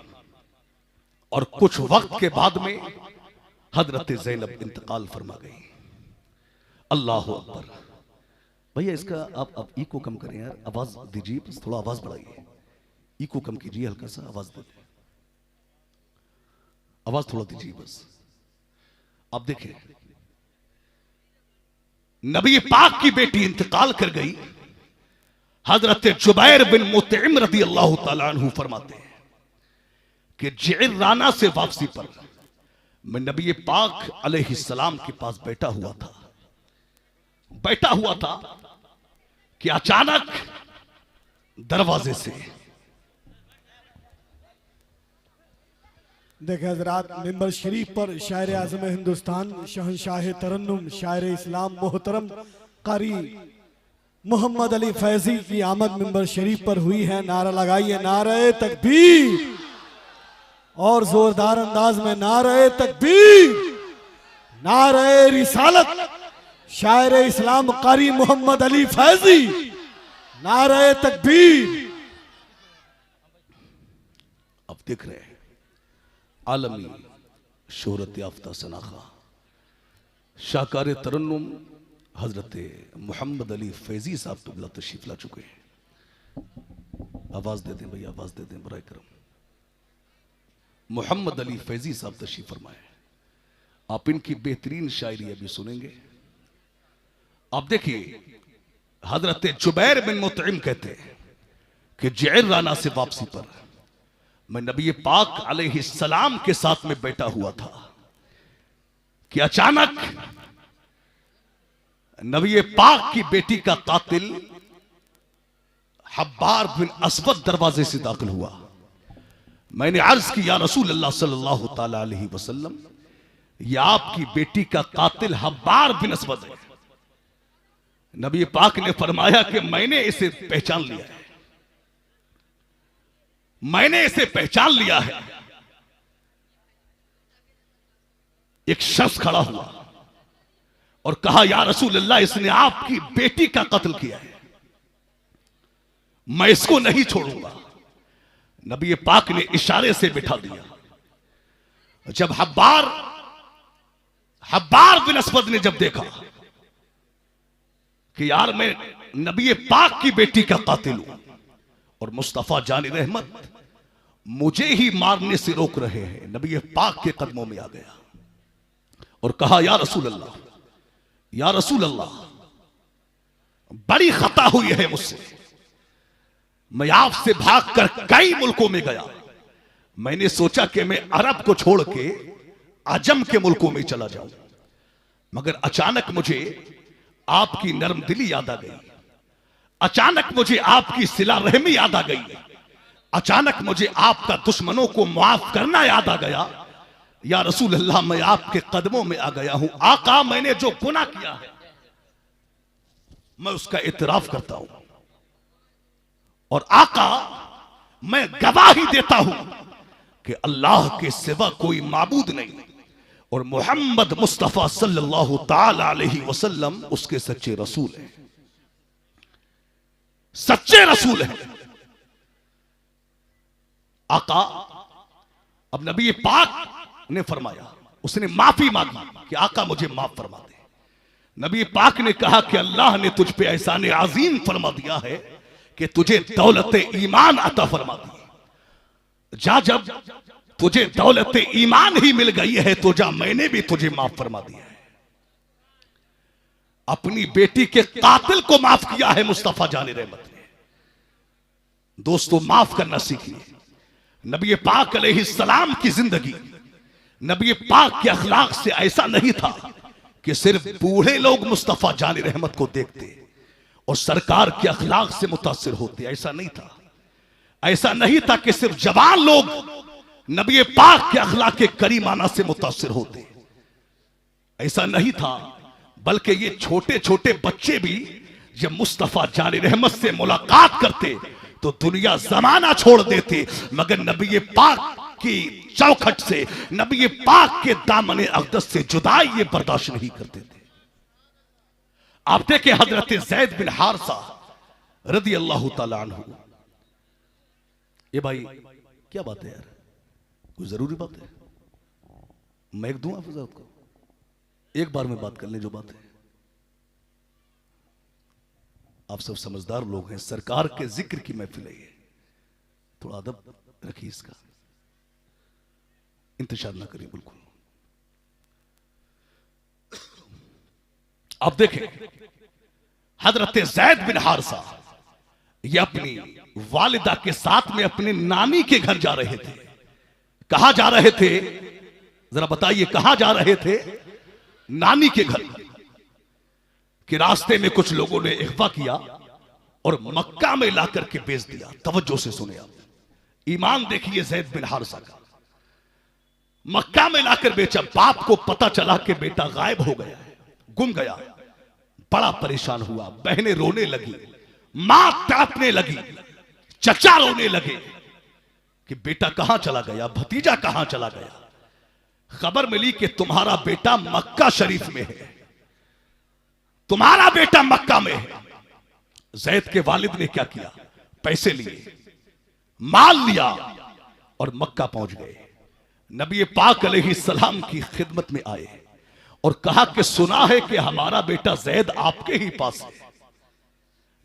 और कुछ वक्त के बाद में हजरत ज़ैनब इंतकाल फरमा गई। अल्लाह अकबर। भैया इसका आप इको कम करें यार, आवाज दीजिए, बस थोड़ा आवाज बढ़ाइए, इको कम कीजिए, हल्का सा आवाज दीजिए, आवाज थोड़ा दीजिए बस। आप देखिए नबी पाक की बेटी इंतकाल कर गई। हजरत जुबैर बिन मुतइम रदी अल्लाह तआला अन्हु फरमाते हैं कि जि'राना से वापसी पर मैं नबी पाक अलैहिस्सलाम के पास बैठा हुआ था कि अचानक दरवाजे से देखे हजरात, मिंबर शरीफ पर शायर आज़म हिंदुस्तान शहंशाह तरन्नुम शायर इस्लाम मोहतरम कारी मोहम्मद अली फैजी की आमद मिंबर शरीफ पर हुई है। नारा लगाइए, नारे तकबीर, और जोरदार अंदाज में नारे तकबीर, नारे रिसालत, शायर इस्लाम कारी मोहम्मद अली फैजी, नारे तकबीर। अब देख रहे हैं आलमी शोहरत याफ्ता सनाखा शाकार तरन्नुम हजरत मोहम्मद अली फैजी साहब तुबला तशरीफ ला चुके हैं। आवाज दे दें भैया, आवाज दे दें बराए करम। मोहम्मद अली फैजी साहब तशरीफ फरमाए। आप इनकी बेहतरीन शायरी अभी सुनेंगे। आप देखिए हजरत जुबैर बिन मुतइम कहते हैं कि जि'राना से वापसी पर मैं नबी पाक अलैहिस्सलाम के साथ में बैठा हुआ था कि अचानक नबी पाक की बेटी का कातिल हब्बार बिन असवद दरवाजे से दाखिल हुआ। मैंने अर्ज की, या रसूल अल्लाह सल्लल्लाहु ताला अलैहि वसल्लम, ये आपकी बेटी का कातिल हब्बार बिन असवद है। नबी पाक ने फरमाया कि मैंने इसे पहचान लिया है, मैंने इसे पहचान लिया है। एक शख्स खड़ा हुआ और कहा, या रसूल अल्लाह, इसने आपकी बेटी का कत्ल किया है, मैं इसको नहीं छोड़ूंगा। नबी पाक ने इशारे से बिठा दिया। जब हब्बार बिन असवद ने जब देखा कि यार मैं नबी पाक की बेटी का कातिल हूं और मुस्तफा जान रहमत मुझे ही मारने से रोक रहे हैं, नबी पाक के कदमों में आ गया और कहा, या रसूल अल्लाह, या रसूल अल्लाह, बड़ी खता हुई है मुझसे, मैं आपसे भागकर कई मुल्कों में गया, मैंने सोचा कि मैं अरब को छोड़ के अजम के मुल्कों में चला जाऊं, मगर अचानक मुझे आपकी नरम दिली याद आ गई, अचानक मुझे आपकी सिला रहमी याद आ गई, अचानक मुझे आपका दुश्मनों को माफ करना याद आ गया। या रसूल अल्लाह, मैं आपके कदमों में आ गया हूं। आका, मैंने जो गुनाह किया है मैं उसका इतराफ करता हूं और आका, मैं गवाही देता हूं कि अल्लाह के सिवा कोई माबूद नहीं और मोहम्मद मुस्तफा सल्लल्लाहु ताला अलैहि वसल्लम उसके सच्चे रसूल हैं, सच्चे रसूल हैं। आका, अब नबी पाक ने फरमाया, उसने माफी मांगी कि आका मुझे माफ फरमा दे। नबी पाक ने कहा कि अल्लाह ने तुझ पे एहसान अजीम फरमा दिया है कि तुझे दौलत ईमान अता फरमा दी। जा, जब तुझे दौलत ईमान ही मिल गई है तो जा, मैंने भी तुझे माफ फरमा दिया है। अपनी बेटी के कातिल को माफ किया है मुस्तफा जान रहमत ने। दोस्तों, माफ करना सीखिए। नबी पाक अलैहिस्सलाम की जिंदगी, नबी पाक के अखलाक से ऐसा नहीं था कि सिर्फ बूढ़े लोग मुस्तफा जान रहमत को देखते और सरकार के अखलाक से मुतासिर होते, ऐसा नहीं था। ऐसा नहीं था कि सिर्फ जवान लोग नबी पाक के अखलाक के करीमाना से मुतासिर होते, ऐसा नहीं था, बल्कि ये छोटे छोटे बच्चे भी जब मुस्तफा जान रहमत से मुलाकात करते तो दुनिया जमाना छोड़ देते, मगर नबी पाक की चौखट से, नबी पाक के दामन अक़दस से जुदाई ये बर्दाश्त नहीं करते थे। आप देखें हजरत ज़ैद बिन हारिसा रज़ी अल्लाह ताला अन्हु। ये भाई क्या बात है यार, कोई जरूरी बात है? मैं एक दूं हजरत को, एक बार में बात कर लें जो बात है। आप सब समझदार लोग हैं, सरकार के जिक्र की महफिल है, थोड़ा अदब रखिए, इसका इंतजार ना करिए बिल्कुल। आप देखें हजरत ज़ैद बिन हारिसा ये अपनी वालिदा के साथ में अपने नानी के घर जा रहे थे। कहां जा रहे थे जरा बताइए, कहां जा रहे थे? नानी के घर। कि रास्ते में कुछ लोगों ने इख्वा किया और मक्का में लाकर के बेच दिया। तवज्जो से सुने आप, ईमान देखिए ज़ैद बिन हारिसा का। मक्का में लाकर बेचा, बाप को पता चला कि बेटा गायब हो गया है, गुम गया। बड़ा परेशान हुआ, बहनें रोने लगी, मां तड़पने लगी, चचा रोने लगे कि बेटा कहां चला गया, भतीजा कहां चला गया। खबर मिली कि तुम्हारा बेटा मक्का शरीफ में है, तुम्हारा बेटा मक्का में है। ज़ैद के वालिद ने क्या किया, पैसे लिए, माल लिया और मक्का पहुंच गए। नबी पाक अलैहिस्सलाम की खिदमत में आए और कहा कि सुना है कि हमारा बेटा ज़ैद आपके ही पास है।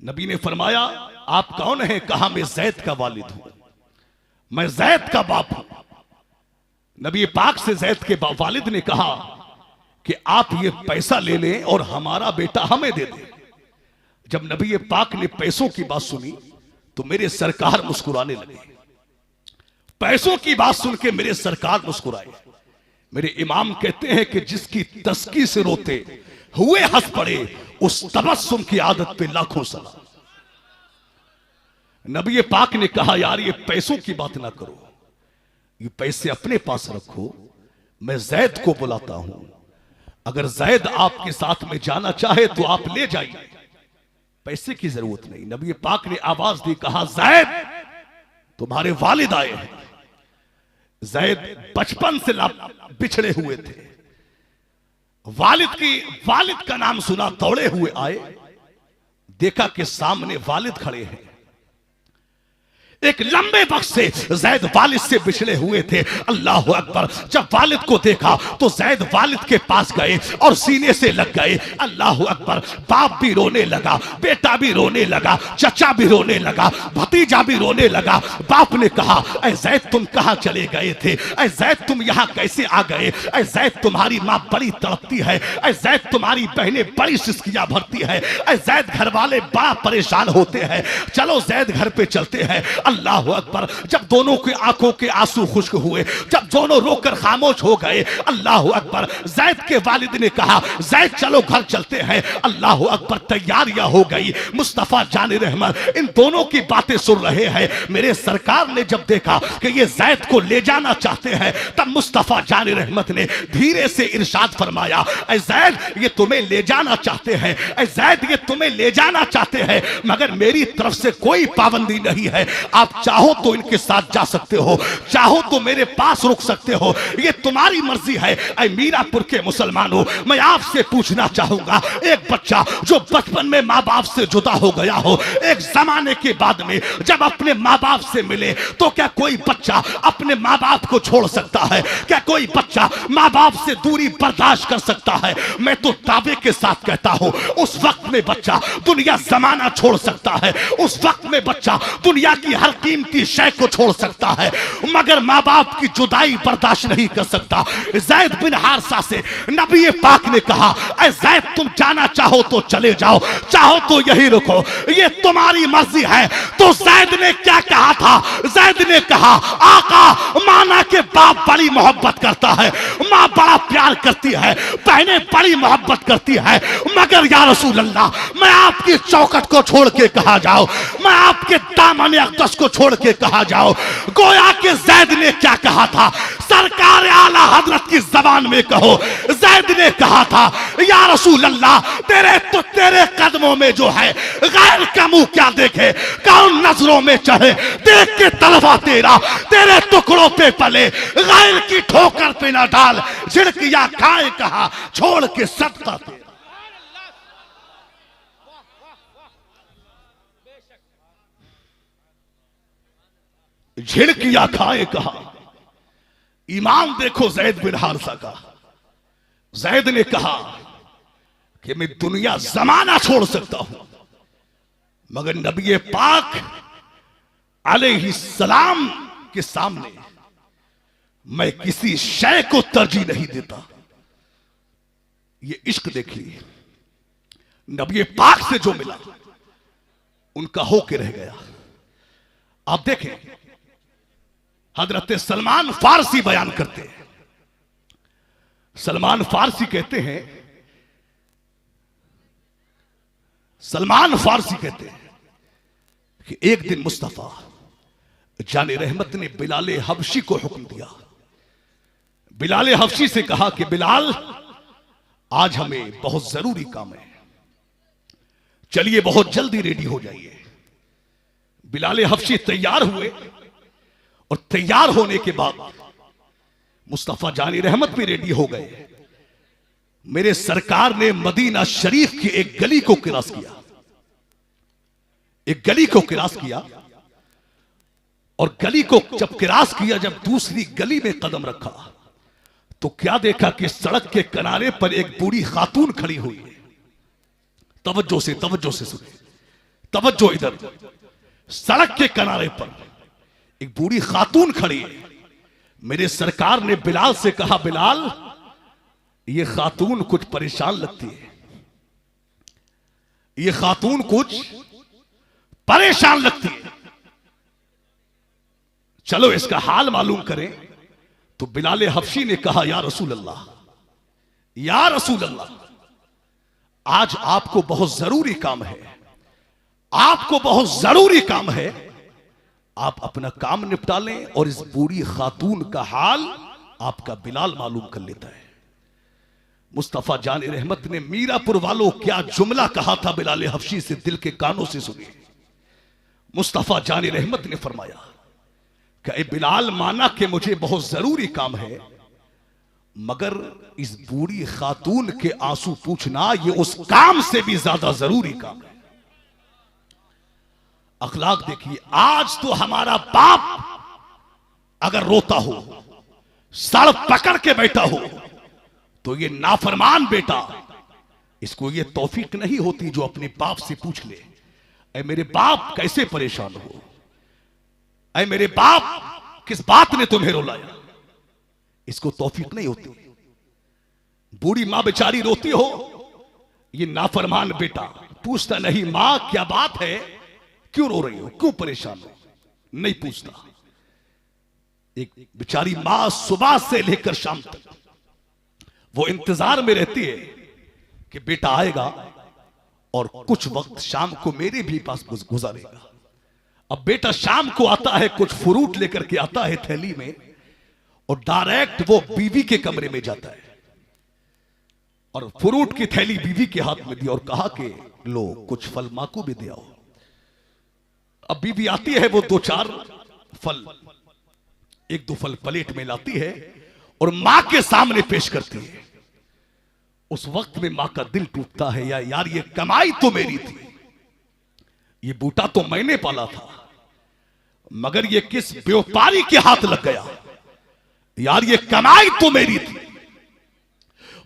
नबी ने फरमाया, आप कौन हैं? कहा, मैं ज़ैद का वालिद हूं, मैं ज़ैद का बाप हूं। नबी पाक से ज़ैद के वालिद ने कहा कि आप ये पैसा ले लें और हमारा बेटा हमें दे दें। जब नबी पाक ने पैसों की बात सुनी तो मेरे सरकार मुस्कुराने लगे। पैसों की बात सुन के मेरे सरकार मुस्कुराए। मेरे इमाम कहते हैं कि जिसकी तस्की से रोते हुए हंस पड़े, उस तबस्सुम की आदत पे लाखों सलाम। नबी पाक ने कहा, यार ये पैसों की बात ना करो, ये पैसे अपने पास रखो, मैं जैद को बुलाता हूं, अगर जैद आपके साथ में जाना चाहे तो आप ले जाइए, पैसे की जरूरत नहीं। नबी पाक ने आवाज दी, कहा जैद तुम्हारे वालिद आए हैं। जैद बचपन से बिछड़े हुए थे, वालिद का नाम सुना, दौड़े हुए आए, देखा कि सामने वालिद खड़े हैं। एक लंबे वक्त से जैद वालिद से बिछड़े हुए थे। अल्लाह अकबर। जब वालिद को देखा तो जैद वालिद के पास गए और सीने से लग गए। अल्लाह अकबर। बाप भी रोने लगा, बेटा भी रोने लगा, चचा भी रोने लगा, भतीजा भी रोने लगा। बाप ने कहा, ऐ जैद तुम कहां चले गए थे? ऐ जैद तुम यहां कैसे आ गए? ऐ जैद तुम्हारी मां बड़ी तड़पती है, ऐ जैद तुम्हारी बहनें बड़ी सिसकियां भरती है, ऐ जैद घर वाले बड़ा परेशान होते हैं, चलो जैद घर पे चलते हैं। अल्लाह अकबर। जब दोनों की आंखों के आंसू खुश्क हुए, जब दोनों रोकर खामोश हो गए, अल्लाह अकबर, जैद के वालिद ने कहा, जैद चलो घर चलते हैं। अल्लाह अकबर। तैयारियां हो गई। मुस्तफा जान रहमत इन दोनों की बातें सुन रहे हैं। मेरे सरकार ने जब देखा कि ये जैद को ले जाना चाहते हैं, तब मुस्तफा जान रहमत ने धीरे से इरशाद फरमाया, ऐ जैद ये तुम्हें ले जाना चाहते हैं, ऐ जैद ये तुम्हें ले जाना चाहते हैं, मगर मेरी तरफ से कोई पाबंदी नहीं है। आप चाहो तो इनके साथ जा सकते हो, चाहो तो मेरे पास रुक सकते हो, ये तुम्हारी मर्जी है। ऐ मीरापुर के मुसलमानों, मैं आपसे पूछना चाहूंगा, एक बच्चा जो बचपन में माँ बाप से जुदा हो गया हो, एक जमाने के बाद में जब अपने माँ बाप से मिले, तो क्या कोई बच्चा अपने माँ बाप को छोड़ सकता है? क्या कोई बच्चा माँ बाप से दूरी बर्दाश्त कर सकता है? मैं तो दावे के साथ कहता हूं, उस वक्त में बच्चा दुनिया जमाना छोड़ सकता है, उस वक्त में बच्चा दुनिया की हर कीमती शय को छोड़ सकता है, मगर माँ बाप की जुदाई बर्दाश्त नहीं कर सकता। जैद बिन हारिसा से नबी पाक ने कहा, ऐ जैद तुम जाना चाहो तो चले जाओ, चाहो तो यही रुको, ये तुम्हारी मर्जी है। तो जैद ने क्या कहा था? जैद ने कहा, आका माना के बाप बड़ी मोहब्बत करता है, माँ बड़ा प्यार करती है, बहनें बड़ी मोहब्बत करती है, मगर या रसूल अल्लाह, मैं आपकी चौखट को छोड़ के कहा जाओ, मैं आपके दामन अक़दस को छोड़ के कहा जाओ। गोया के जैद ने क्या कहा था? सरकार आला हजरत की जबान में कहो, जैद ने कहा था, या रसूल अल्लाह, तेरे कदमों में जो है गैर का मुंह क्या देखे, कौन नजरों में चढ़े, देख के तलवा तेरा तेरे टुकड़ों पे पले, गैर की ठोकर पे ना डाल, झिड़किया खाए कहा, छोड़ के सदका तेरा। झिड़किया खाए कहा। ईमान देखो जैद बिन हारिसा का। जैद ने कहा कि मैं दुनिया जमाना छोड़ सकता हूं, मगर नबी पाक अलैहिस्सलाम के सामने मैं किसी शय को तरजीह नहीं देता। ये इश्क देखिए, नबी पाक से जो मिला उनका होके रह गया। आप देखें, हजरत सलमान फारसी बयान करते हैं। सलमान फारसी कहते हैं, सलमान फारसी कहते हैं कि एक दिन मुस्तफा जाने रहमत ने बिलाल हबशी को हुक्म दिया। बिलाल हबशी से कहा कि बिलाल, आज हमें बहुत जरूरी काम है, चलिए बहुत जल्दी रेडी हो जाइए। बिलाल हबशी तैयार हुए और तैयार होने के बाद मुस्तफा जानी रहमत भी रेडी हो गए। मेरे सरकार ने मदीना शरीफ की एक गली को क्रॉस किया, एक गली को क्रॉस किया, और गली को जब क्रॉस किया, जब दूसरी गली में कदम रखा तो क्या देखा कि सड़क के किनारे पर एक बूढ़ी खातून खड़ी हुई है। तवज्जो से सुने, तवज्जो इधर। सड़क के किनारे पर एक बूढ़ी खातून खड़ी है। मेरे सरकार ने बिलाल से कहा, बिलाल ये खातून कुछ परेशान लगती है, ये खातून कुछ परेशान लगती है, चलो इसका हाल मालूम करें। तो बिलाल हबशी ने कहा, या रसूल अल्लाह, या रसूल अल्लाह, आज आपको बहुत जरूरी काम है, आपको बहुत जरूरी काम है, आप अपना काम निपटा लें और इस बूढ़ी खातून का हाल आपका बिलाल मालूम कर लेता है। मुस्तफा जान रहमत ने मीरापुर वालों क्या जुमला कहा था बिलाल हबशी से, दिल के कानों से सुनिए। मुस्तफा जान रहमत ने फरमाया कि बिलाल, माना कि मुझे बहुत जरूरी काम है, मगर इस बूढ़ी खातून के आंसू पूछना ये उस काम से भी ज्यादा जरूरी काम है। अखलाक देखिए, आज तो हमारा बाप अगर रोता हो, सर पकड़ के बैठा हो, तो ये नाफरमान बेटा, इसको ये तौफीक नहीं होती जो अपने बाप से पूछ ले, ऐ मेरे बाप कैसे परेशान हो, ऐ मेरे बाप किस बात ने तुम्हें रुलाया, इसको तौफीक नहीं होती। बूढ़ी मां बेचारी रोती हो, ये नाफरमान बेटा पूछता नहीं, मां क्या बात है, क्यों रो रही हो, क्यों परेशान हो, नहीं पूछता। एक बेचारी मां सुबह से लेकर शाम तक वो इंतजार में रहती है कि बेटा आएगा और कुछ वक्त शाम को मेरे भी पास गुजारेगा। अब बेटा शाम को आता है, कुछ फ्रूट लेकर के आता है थैली में, और डायरेक्ट वो बीवी के कमरे में जाता है और फ्रूट की थैली बीवी के हाथ में दी और कहा कि लो कुछ फल मां को भी दे आओ। अब बीवी आती है, वो दो चार फल, एक दो फल प्लेट में लाती है और मां के सामने पेश करती है। उस वक्त में मां का दिल टूटता है, यार ये कमाई तो मेरी थी, ये बूटा तो मैंने पाला था, मगर ये किस व्यापारी के हाथ लग गया, यार ये कमाई तो मेरी थी।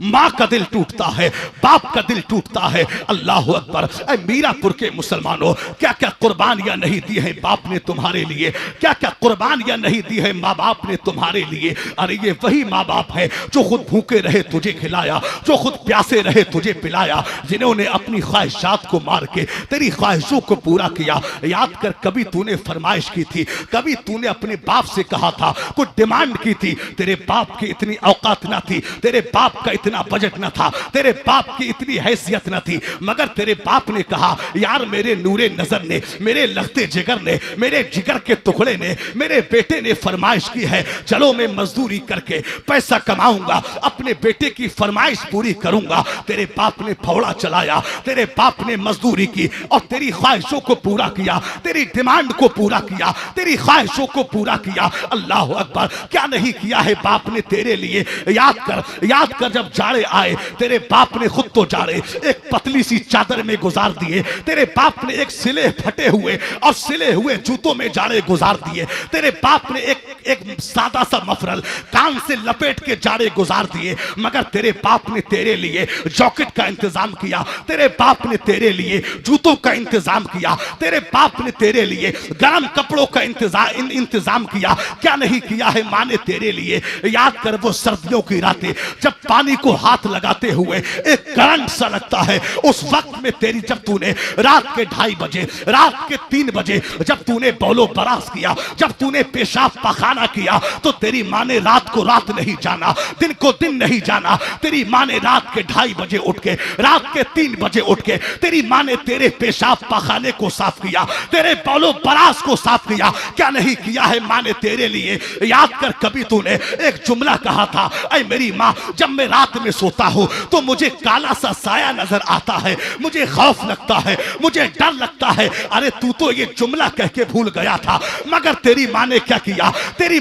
मां का दिल टूटता है, बाप का दिल टूटता है। अल्लाह अकबर। ऐ मीरापुर के मुसलमानों, क्या क्या कुर्बानियां नहीं दी हैं बाप ने तुम्हारे लिए, क्या क्या कुर्बानियां नहीं दी है माँ बाप ने तुम्हारे लिए। अरे ये वही माँ बाप है जो खुद भूखे रहे तुझे खिलाया, जो खुद प्यासे रहे तुझे पिलाया, जिन्होंने अपनी ख्वाहिशात को मार के तेरी ख्वाहिशों को पूरा किया। याद कर, कभी तूने फरमाइश की थी, कभी तूने अपने बाप से कहा था, कुछ डिमांड की थी, तेरे बाप की इतनी औकात ना थी, तेरे बाप का इतना बजट न था, तेरे बाप की इतनी हैसियत न थी, मगर तेरे बाप ने कहा, यार मेरे नूरे नजर ने, मेरे लखते जिगर ने, मेरे जिगर के टुकड़े ने, मेरे बेटे ने फरमाइश की है, चलो मैं मजदूरी करके पैसा कमाऊंगा, अपने बेटे की फरमाइश पूरी करूंगा। तेरे बाप ने फौड़ा चलाया, तेरे बाप ने मजदूरी की और तेरी ख्वाहिशों को पूरा किया, तेरी डिमांड को पूरा किया, तेरी ख्वाहिशों को पूरा किया। अल्लाह अकबर। क्या नहीं किया है बाप ने तेरे लिए। याद कर जब जाड़े आए, तेरे बाप ने खुद तो जाड़े एक पतली सी चादर में गुजार दिए, तेरे बाप ने एक सिले फटे हुए और सिले हुए जूतों में जाड़े गुजार दिए, तेरे बाप ने एक सादा सा मफरल कान से लपेट के जाड़े गुजार दिए, मगर तेरे बाप ने तेरे लिए जैकेट का इंतजाम किया, तेरे बाप ने तेरे लिए जूतों का इंतजाम किया, तेरे बाप ने तेरे लिए गर्म कपड़ों का इंतजाम किया। क्या नहीं किया है मां ने तेरे लिए। याद कर, वो सर्दियों की रातें जब पानी को हाथ लगाते हुए एक करंट सा लगता है, उस वक्त में तेरी, जब तूने रात के 2:30 बजे, रात के 3 बजे जब तूने बौलो बरास किया, जब तूने पेशाब पखाना किया, तो तेरी मां ने रात को रात नहीं जाना, दिन को दिन नहीं जाना। तेरी मां ने रात के 2:30 बजे उठ के, रात के 3 बजे उठ के तेरी मां ने तेरे पेशाब पखाने को साफ किया, तेरे बौलो बरास को साफ किया। क्या नहीं किया है मां ने तेरे लिए। याद कर, कभी तूने एक जुमला कहा था, ऐ मेरी मां, जब मैं रात में सोता हूं तो मुझे काला सा साया नजर आता है, मुझे खौफ लगता है, मुझे डर लगता है। अरे तू तो ये जुमला कह के भूल गया था, मगर तेरी मां ने क्या किया। तेरी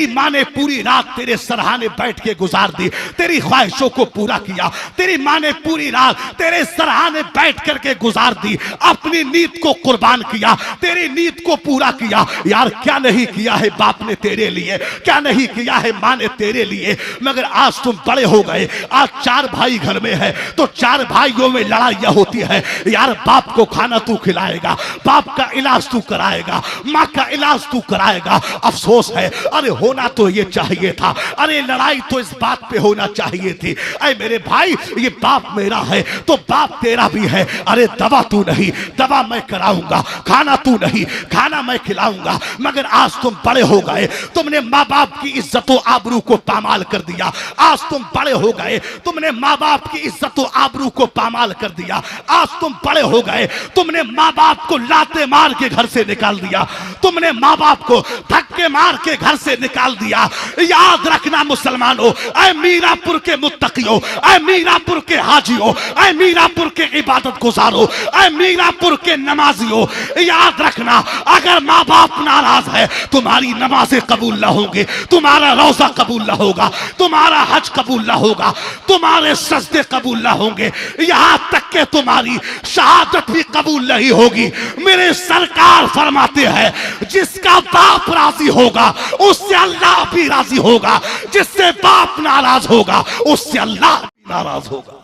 मां ने पूरी रात तेरे सरहाने बैठ के गुजार दी, तेरी ख्वाहिशों को पूरा किया। तेरी मां ने पूरी रात तेरे सरहाने बैठ करके गुजार दी, अपनी नींद को कुर्बान किया, तेरी नींद को पूरा किया। यार क्या नहीं किया है बाप ने तेरे लिए, क्या नहीं किया है मां ने तेरे लिए। मगर आज तुम बड़े हो गए, आज 4 भाई घर में है तो 4 भाइयों में लड़ाइयां होती है। यार बाप को खाना तू खिलाएगा, बाप का इलाज तू कराएगा, माँ का इलाज तू कराएगा। अफसोस है, अरे होना तो ये चाहिए था, अरे लड़ाई तो इस बात पे होना चाहिए थी। अरे मेरे भाई, ये बाप मेरा है तो बाप तेरा भी है। अरे दवा तू नहीं, दवा मैं कराऊंगा, खाना तू नहीं, खाना मैं खिलाऊंगा। मगर आज तुम बड़े हो गए, तुमने माँ बाप की इज्जत और आबरू को पामाल कर दिया। आज तुम बड़े हो गए, तुमने माँ बाप की इज्जत और आबरू को पामाल कर दिया। आज तुम बड़े हो गए, तुमने माँ बाप को लाते मार के घर से निकाल दिया, तुमने माँ बाप को धक्के मार के घर से निकाल दिया। याद रखना मुसलमानों, ऐ मीरापुर के मुत्तकियों, ऐ मीरापुर के हाजियों, ऐ मीरापुर के इबादत गुजारों, ऐ मीरापुर के नमाजियों, याद रखना, अगर माँ बाप नाराज है तुम्हारी नमाजें कबूल ना होंगे, तुम्हारा रोजा कबूल ना होगा, तुम्हारा हज कबूल ना होगा, तुम्हारे सजदे कबूल ना होंगे, यहां तक के तुम्हारी शहादत भी कबूल नहीं होगी। मेरे सरकार फरमाते हैं, जिसका बाप राजी होगा उससे अल्लाह भी राजी होगा, जिससे बाप नाराज होगा उससे अल्लाह भी नाराज होगा।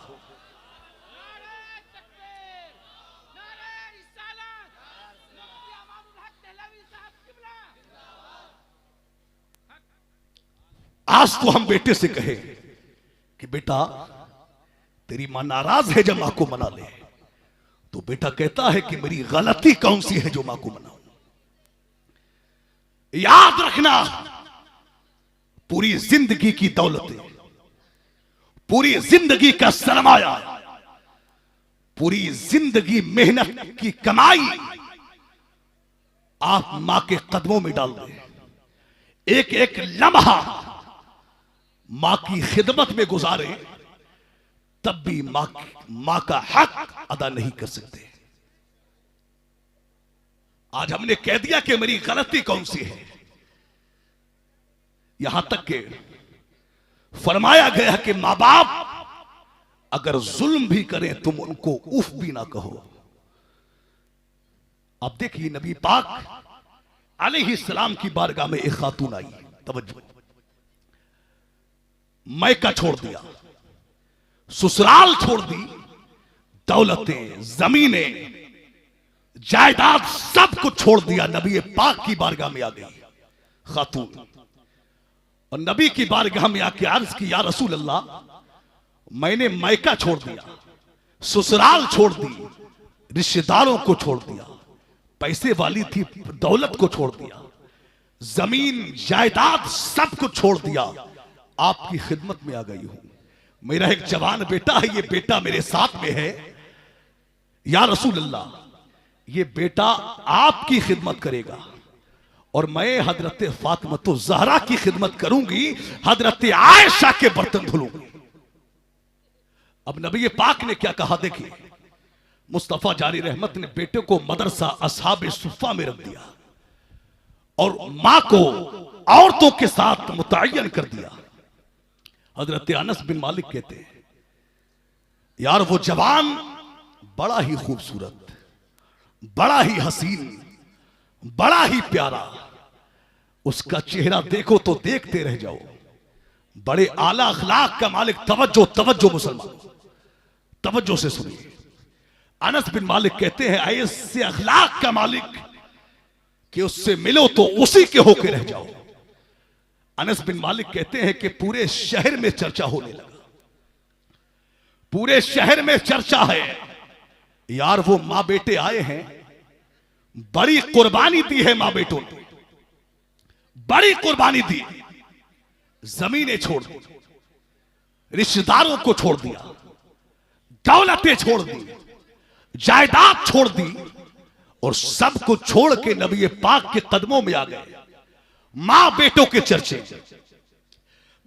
आज तो हम बेटे से कहे कि बेटा तेरी मां नाराज है जब मां को मना ले, तो बेटा कहता है कि मेरी गलती कौन सी है जो मां को मनाऊं। याद रखना, पूरी जिंदगी की दौलतें, पूरी जिंदगी का सरमाया, पूरी जिंदगी मेहनत की कमाई आप मां के कदमों में डाल दें। एक एक लम्हा मां की खिदमत में गुजारे, तब भी मां का हक अदा नहीं कर सकते। आज हमने कह दिया कि मेरी गलती कौन सी है, यहां तक कि फरमाया गया कि मां बाप अगर जुल्म भी करें तुम उनको उफ भी ना कहो। अब देखिए, नबी पाक अलैहिस्सलाम की बारगाह में एक खातून आई, तवज्जो, मैका छोड़ दिया, ससुराल छोड़ दी, दौलतें, जमीनें, जायदाद सब कुछ छोड़ दिया, नबी पाक की बारगाह में आ गई खातून। और नबी की बारगाह में आके अर्ज की, या रसूल अल्लाह, मैंने मैका छोड़ दिया, ससुराल छोड़ दी, रिश्तेदारों को छोड़ दिया, पैसे वाली थी दौलत को छोड़ दिया, जमीन जायदाद सब कुछ छोड़ दिया, आपकी खिदमत में आ गई हूं। मेरा एक जवान बेटा है, ये बेटा मेरे साथ में है, या रसूल अल्लाह, ये बेटा आपकी खिदमत करेगा और मैं हजरत फातिमा ज़हरा की खिदमत करूंगी, हजरत आयशा के बर्तन धुलूंगी। अब नबी पाक ने क्या कहा, देखिए, मुस्तफा जारी रहमत ने बेटे को मदरसा असहाब सुफ़ा में रख दिया और मां को औरतों के साथ मुतय्यन कर दिया। हजरत अनस बिन मालिक कहते हैं, यार वो जवान बड़ा ही खूबसूरत, बड़ा ही हसीन, बड़ा ही प्यारा, उसका चेहरा देखो तो देखते रह जाओ, बड़े आला अखलाक का मालिक। तवज्जो तवज्जो मुसलमान, तवज्जो से सुनिए। अनस बिन मालिक कहते हैं, ऐसे अखलाक का मालिक कि उससे मिलो तो उसी के होके रह जाओ। अनस बिन मालिक कहते हैं कि पूरे शहर में चर्चा होने लगा, पूरे शहर में चर्चा है, यार वो मां बेटे आए हैं, बड़ी कुर्बानी दी है मां बेटों ने, बड़ी कुर्बानी दी, जमीनें छोड़ दी, रिश्तेदारों को छोड़ दिया, दौलतें छोड़ दी, जायदाद छोड़ दी और सब कुछ छोड़ के नबी पाक के कदमों में आ गए। मां बेटों के चर्चे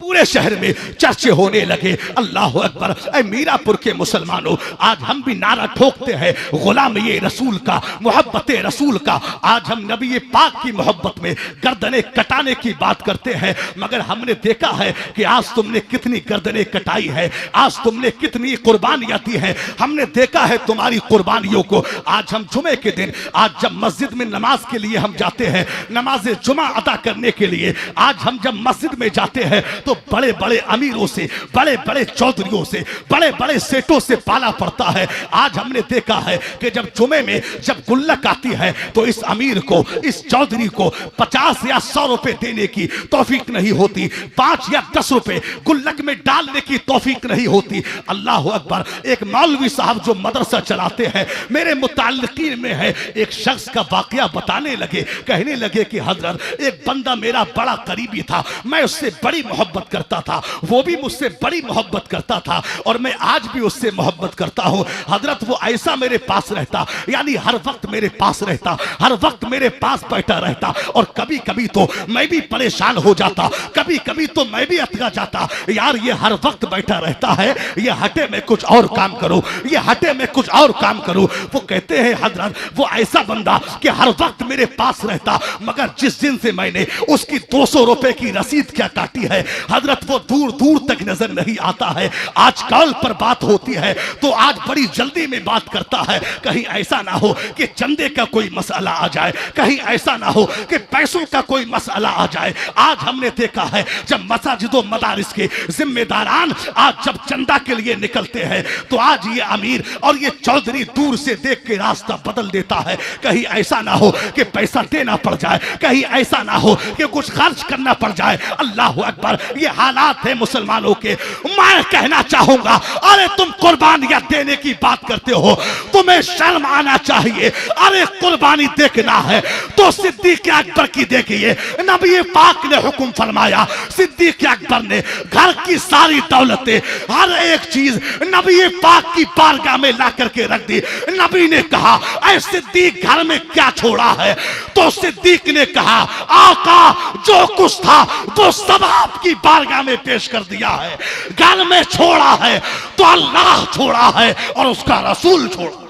पूरे शहर में चर्चे होने लगे। अल्लाह अकबर। ऐ मीरापुर के मुसलमानों, आज हम भी नारा ठोकते हैं गुलाम ये रसूल का, मोहब्बत रसूल का। आज हम नबी पाक की मोहब्बत में गर्दनें कटाने की बात करते हैं, मगर हमने देखा है कि आज तुमने कितनी गर्दनें कटाई है, आज तुमने कितनी कुर्बानियां दी है। हमने देखा है तुम्हारी कुर्बानियों को। आज हम जुमे के दिन, आज जब मस्जिद में नमाज के लिए हम जाते हैं, नमाज जुमा अदा करने के लिए, आज हम जब मस्जिद में जाते हैं तो तो बड़े बड़े अमीरों से, बड़े बड़े चौधरियों से, बड़े बड़े सेठों से पाला पड़ता है। आज हमने देखा है कि जब जुमे में जब गुल्लक आती है तो इस अमीर को, इस चौधरी को 50 या 100 रुपए देने की तौफीक नहीं होती, 5 या 10 रुपए गुल्लक में डालने की तौफीक नहीं होती। अल्लाह अकबर। एक मौलवी साहब जो मदरसा चलाते हैं, मेरे मुताल्लिकीन में है, एक शख्स का वाकया बताने लगे, कहने लगे कि हजरत एक बंदा मेरा बड़ा करीबी था, मैं उससे बड़ी मोहब्बत करता था, वो भी मुझसे बड़ी मोहब्बत करता था और मैं आज भी उससे मोहब्बत करता हूं। हजरत वो ऐसा मेरे पास रहता, यानी हर वक्त मेरे पास रहता, हर वक्त मेरे पास बैठा रहता और कभी कभी तो मैं भी परेशान हो जाता, कभी कभी तो मैं भी अटका जाता, यार ये हर वक्त बैठा रहता है, ये हटे मैं कुछ और काम करूं, ये हटे मैं कुछ और काम करूं। वो कहते हैं हजरत वो ऐसा बंदा कि हर वक्त मेरे पास रहता, मगर जिस दिन से मैंने उसकी 200 रुपए की रसीद क्या काटी है हजरत, वो दूर दूर तक नजर नहीं आता है। आज कॉल पर बात होती है तो आज बड़ी जल्दी में बात करता है, कहीं ऐसा ना हो कि चंदे का कोई मसला आ जाए, कहीं ऐसा ना हो कि पैसों का कोई मसला आ जाए। आज हमने देखा है जब मसाजिदों मदारिस के जिम्मेदारान आज जब चंदा के लिए निकलते हैं तो आज ये अमीर और ये चौधरी दूर से देख के रास्ता बदल देता है, कहीं ऐसा ना हो कि पैसा देना पड़ जाए, कहीं ऐसा ना हो कि कुछ खर्च करना पड़ जाए। अल्लाह अकबर। ये हालात है मुसलमानों के। मैं कहना चाहूंगा, अरे तुम कुर्बानियां देने की बात करते हो, तुम्हें शर्म आना चाहिए। अरे कुर्बानी देखना है तो सिद्दीक अकबर की देखिए, नबी पाक ने हुक्म फरमाया, सिद्दीक अकबर ने घर की सारी दौलतें, हर एक चीज नबी पाक की बारगाह में ला करके रख दी। नबी ने कहा ऐ सिद्दीक घर में क्या छोड़ा है? तो सिद्दीक ने कहा आका जो कुछ था वो सब आपकी बारगाह में पेश कर दिया है। घर में छोड़ा है तो अल्लाह छोड़ा है और उसका रसूल छोड़ा।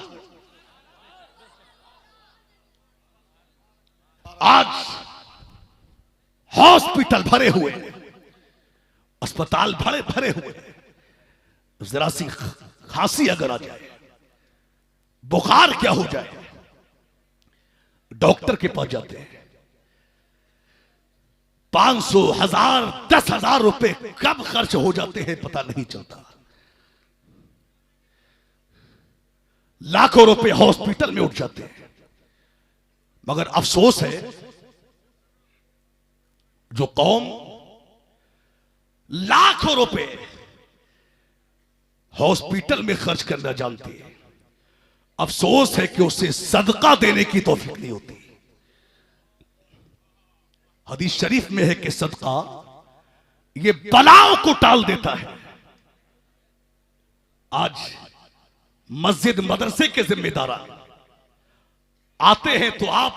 आज हॉस्पिटल भरे हुए, अस्पताल भरे भरे हुए, जरा सी खांसी अगर आ जाए, बुखार क्या हो जाए, डॉक्टर के पास जाते हैं, 500, 1000, 10,000 रुपए कब खर्च हो जाते हैं पता नहीं चलता। लाखों रुपए हॉस्पिटल में उठ जाते हैं, मगर अफसोस है जो कौम लाखों रुपए हॉस्पिटल में खर्च करना जानती है, अफसोस है कि उसे सदका देने की तौफीक नहीं होती। हदीस शरीफ में है कि सदका ये बलाओं को टाल देता है। आज मस्जिद मदरसे के जिम्मेदार आते हैं तो आप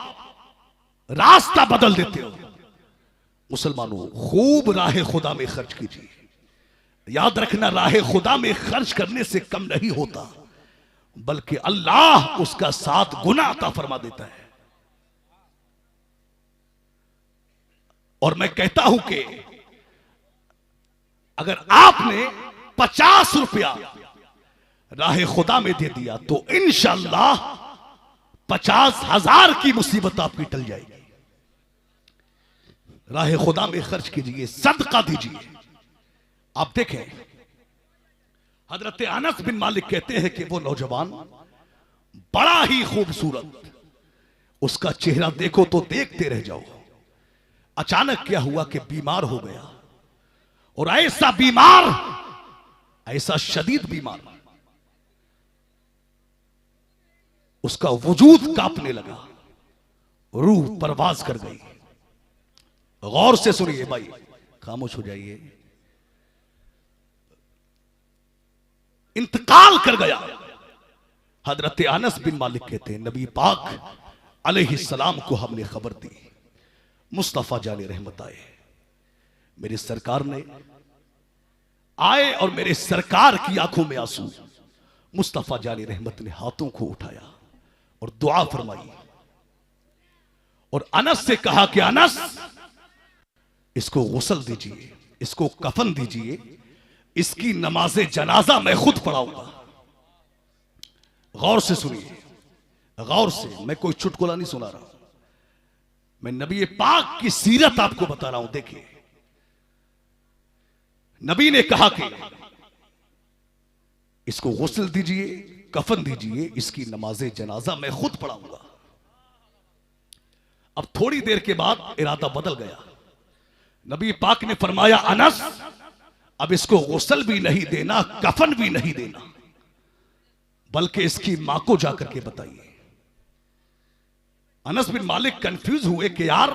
रास्ता बदल देते हो। मुसलमानों, खूब राह खुदा में खर्च कीजिए। याद रखना, राह खुदा में खर्च करने से कम नहीं होता, बल्कि अल्लाह उसका 7 गुना अता फरमा देता है। और मैं कहता हूं कि अगर आपने 50 रुपया राह खुदा में दे दिया तो इंशाअल्लाह 50,000 की मुसीबत आपकी टल जाएगी। राह खुदा में खर्च कीजिए, सदका दीजिए। आप देखें, हजरत अनस बिन मालिक कहते हैं कि वो नौजवान बड़ा ही खूबसूरत, उसका चेहरा देखो तो देखते रह जाओ। अचानक क्या हुआ कि बीमार हो गया, और ऐसा बीमार, ऐसा शदीद बीमार, उसका वजूद कांपने लगा, रूह परवाज कर गई। गौर से सुनिए भाई, खामोश हो जाइए। इंतकाल कर गया। हजरत अनस बिन मालिक कहते हैं नबी पाक अलैहिस्सलाम को हमने खबर दी, मुस्तफा जाने रहमत आए, मेरे सरकार ने आए और मेरे सरकार की आंखों में आंसू। मुस्तफा जाने रहमत ने हाथों को उठाया और दुआ फरमाई और अनस से कहा कि अनस इसको गुस्ल दीजिए, इसको कफन दीजिए, इसकी नमाज़े जनाजा मैं खुद पढ़ाऊंगा। गौर से सुनिए, गौर से, मैं कोई चुटकुला नहीं सुना रहा, मैं नबी पाक की सीरत आपको बता रहा हूं। देखिए, नबी ने कहा कि इसको गुस्ल दीजिए, कफन दीजिए, इसकी नमाज़े जनाजा मैं खुद पढ़ाऊंगा। अब थोड़ी देर के बाद इरादा बदल गया। नबी पाक ने फरमाया, अनस अब इसको गुस्ल भी नहीं देना, कफन भी नहीं देना, बल्कि इसकी मां को जाकर के बताइए। अनस बिन मालिक कंफ्यूज हुए कि यार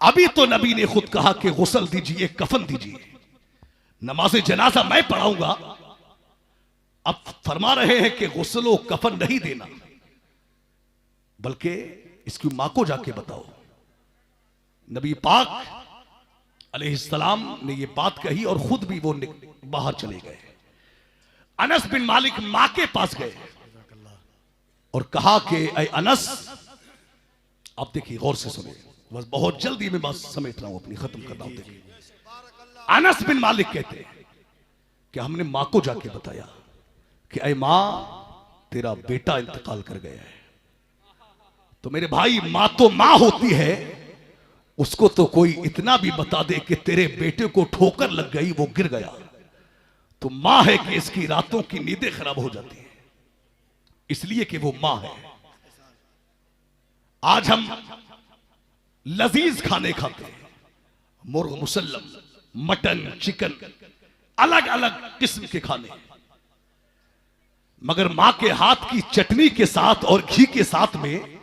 अभी तो नबी ने खुद कहा कि गुस्ल दीजिए, कफन दीजिए, नमाज जनाजा मैं पढ़ाऊंगा, अब फरमा रहे हैं कि गुस्ल कफन नहीं देना, बल्कि इसकी मां को जाके बताओ। नबी पाक अलैहिस्सलाम ने यह बात कही और खुद भी वो बाहर चले गए। अनस बिन मालिक मां के पास गए और कहा कि ऐ अनस, आप देखिए गौर से सुने, बस बहुत जल्दी में बात समेट रहा हूं, अपनी खत्म कर रहा हूं। देखिए अनस बिन मालिक कहते हैं कि हमने मां को जाके बताया कि ऐ मां, तेरा बेटा इंतकाल कर गया है। तो मेरे भाई, मां तो मां होती है, उसको तो कोई इतना भी बता दे कि तेरे बेटे को ठोकर लग गई, वो गिर गया, तो मां है कि इसकी रातों की नींदें खराब हो जाती है, इसलिए कि वो मां है। आज हम लजीज खाने खाते हैं, मुर्ग मुसल्लम, मटन, चिकन, अलग अलग किस्म के खाने, मगर मां के हाथ की चटनी के साथ और घी के साथ में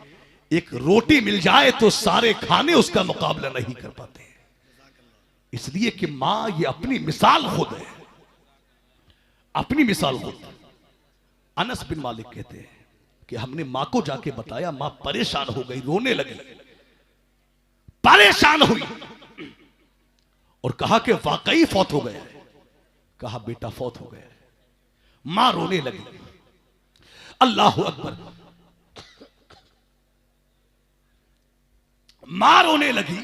एक रोटी मिल जाए तो सारे खाने उसका मुकाबला नहीं कर पाते, इसलिए कि मां ये अपनी मिसाल खुद है, अपनी मिसाल खुद। अनस बिन मालिक कहते हैं कि हमने मां को जाके बताया, मां परेशान हो गई, रोने लगी, परेशान हुई और कहा कि वाकई फौत हो गया है। कहा बेटा फौत हो गया है। मां रोने लगी। अल्लाह अकबर। मां रोने लगी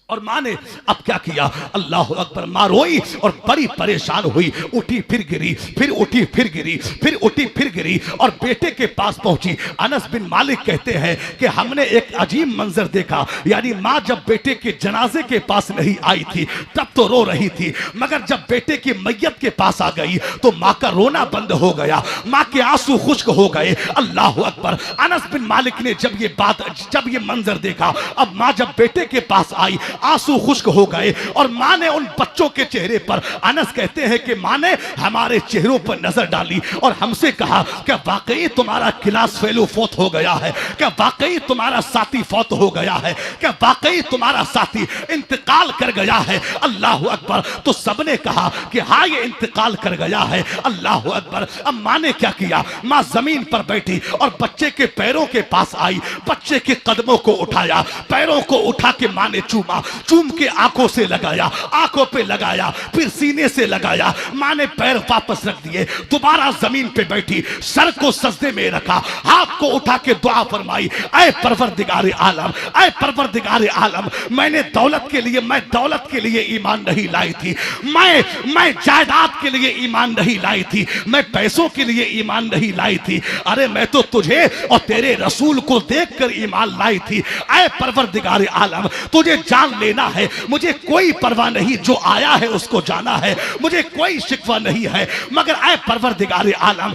और मां ने अब क्या किया, अल्लाह अकबर। मां रोई और बड़ी परेशान हुई, उठी फिर गिरी, फिर उठी फिर गिरी, फिर उठी फिर गिरी और बेटे के पास पहुंची। अनस बिन मालिक कहते हैं कि हमने एक अजीब मंजर देखा, यानी मां जब बेटे के जनाजे के पास नहीं आई थी तब तो रो रही थी, मगर जब बेटे की मैयत के पास आ गई तो मां का रोना बंद हो गया, मां के आंसू खुश्क हो गए। अल्लाह अकबर। अनस बिन मालिक ने जब ये मंजर देखा, अब मां जब बेटे के पास आई, आंसू खुश्क हो गए और मां ने उन बच्चों के चेहरे पर, अनस कहते हैं कि मां ने हमारे चेहरों पर नजर डाली और हमसे कहा कि वाकई तुम्हारा क्लास फेलो फौत हो गया है, क्या वाकई तुम्हारा साथी फौत हो गया है, क्या वाकई तुम्हारा साथी इंतकाल कर गया है। अल्लाह अकबर। तो सबने कहा कि हाँ ये इंतकाल कर गया है। अल्लाह अकबर। अब मां ने क्या किया, मां जमीन पर बैठी और बच्चे के पैरों के पास आई, बच्चे के कदमों को उठाया, पैरों को उठा के मां ने चूमा, चूम के आंखों से लगाया, आंखों पे लगाया, फिर सीने से लगाया। मां ने पैर वापस रख दिए, दोबारा जमीन पे बैठी, सर को सजदे में रखा, हाथ को उठा के दुआ फरमाई, ऐ परवरदिगार आलम, ऐ परवरदिगार आलम, मैं दौलत के लिए ईमान नहीं लाई थी, मैं जायदाद के लिए ईमान नहीं लाई थी, मैं पैसों के लिए ईमान नहीं लाई थी, अरे मैं तो तुझे और तेरे रसूल को देखकर ईमान लाई थी। ऐ परवरदिगार आलम, तुझे जान लेना है, मुझे कोई परवाह नहीं, जो आया है उसको जाना है, मुझे कोई शिकवा नहीं है, मगर ऐ परवरदिगार आलम,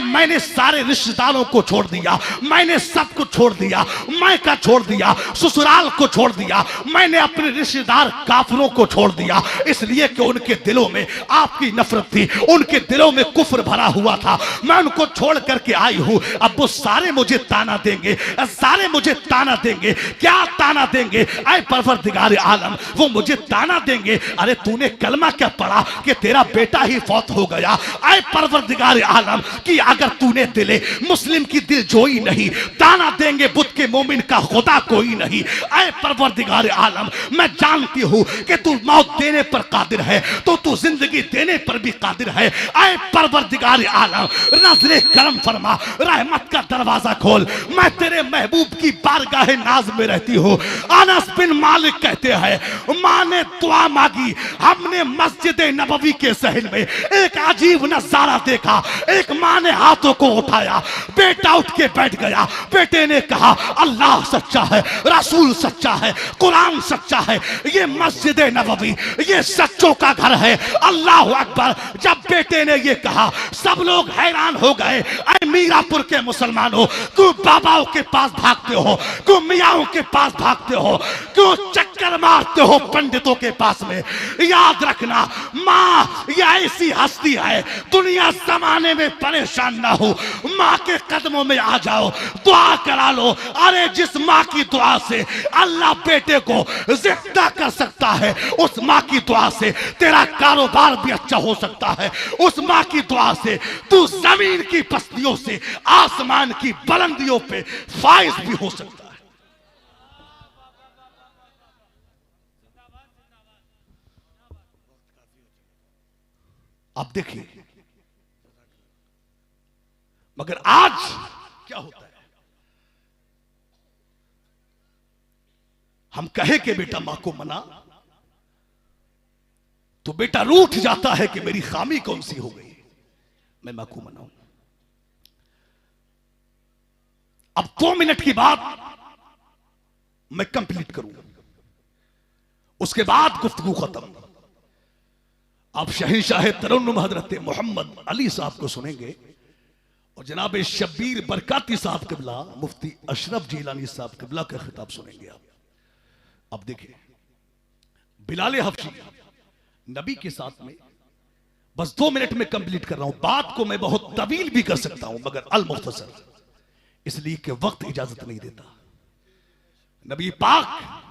मैंने सारे रिश्तेदारों को छोड़ दिया, मैंने सब कुछ छोड़ दिया, मैं का छोड़ दिया, ससुराल को छोड़ दिया, मैंने अपने रिश्तेदार काफिरों को छोड़ दिया, इसलिए कि उनके दिलों में आपकी नफरत थी, उनके दिलों में कुफ्र भरा हुआ था, मैं उनको छोड़ करके आई हूं। अब वो सारे मुझे ताना देंगे, सारे मुझे ताना देंगे, क्या ताना देंगे? ऐ परवरदिगार आलम, वो मुझे ताना देंगे, अरे तूने कलमा क्या पढ़ा कि तेरा बेटा ही फौत हो गया। ऐ परवरदिगार आलम, कि अगर तूने दिले मुस्लिम की दिल जोई नहीं, ताना देंगे बुत के मोमिन का खुदा कोई नहीं। ऐ परवरदिगार आलम, मैं जानती हूं कि तू मौत देने पर कादिर है, तो तू जिंदगी देने पर भी कादिर है। ऐ परवरदिगार आलम, नजरे करम फरमा, रहमत का दरवाजा खोल, मैं तेरे महबूब की बारगाह नाज में रहती हूं। अनस बिन मालिक कहते हैं माँ ने दुआ मांगी, हमने मस्जिद नबवी के सहन में एक अजीब नजारा देखा। एक माँ ने हाथों को उठाया, बेटा उठ के बैठ गया। बेटे ने कहा अल्लाह सच्चा है, रसूल सच्चा है, कुरान सच्चा है, ये मस्जिद नबवी ये सच्चों का घर है। अल्लाह अकबर। जब बेटे ने ये कहा सब लोग हैरान हो गए। ऐ मीरापुर के मुसलमानों, क्यों बाबाओं के पास भागते हो, क्यों मियाओं के पास भागते हो, क्यों चक्कर मारते हो पंडितों के पास में? याद रखना माँ ये ऐसी हस्ती है, दुनिया जमाने में परेशान ना हो, माँ के कदमों में आ जाओ, दुआ करा लो। अरे जिस माँ की दुआ से अल्लाह बेटे को जिंदा कर सकता है, उस माँ की दुआ से तेरा कारोबार भी अच्छा हो सकता है। उस माँ की दुआ से तू जमीन की पस्तियों से आसमान की बुलंदियों पे फाइज भी हो सकता है। आप देखिए, मगर आज क्या होता है, हम कहे कि बेटा मां को मना, तो बेटा रूठ जाता है कि मेरी खामी कौन सी हो गई, मैं मां को मनाऊं। अब 2 मिनट की बात मैं कंप्लीट करूं, उसके बाद गुफ्तगू खत्म। आप शहंशाह तरन्नुम हजरत मोहम्मद अली साहब को सुनेंगे और जनाब शब्बीर बरकाती साहब किबला, मुफ्ती अशरफ जिलानी साहब किबला का खिताब सुनेंगे आप। अब देखिए, बिलाल हबशी नबी के साथ में, बस 2 मिनट में कंप्लीट कर रहा हूं। बात को मैं बहुत तवील भी कर सकता हूं मगर अल मुख्तसर, इसलिए कि वक्त इजाजत नहीं देता। नबी पाक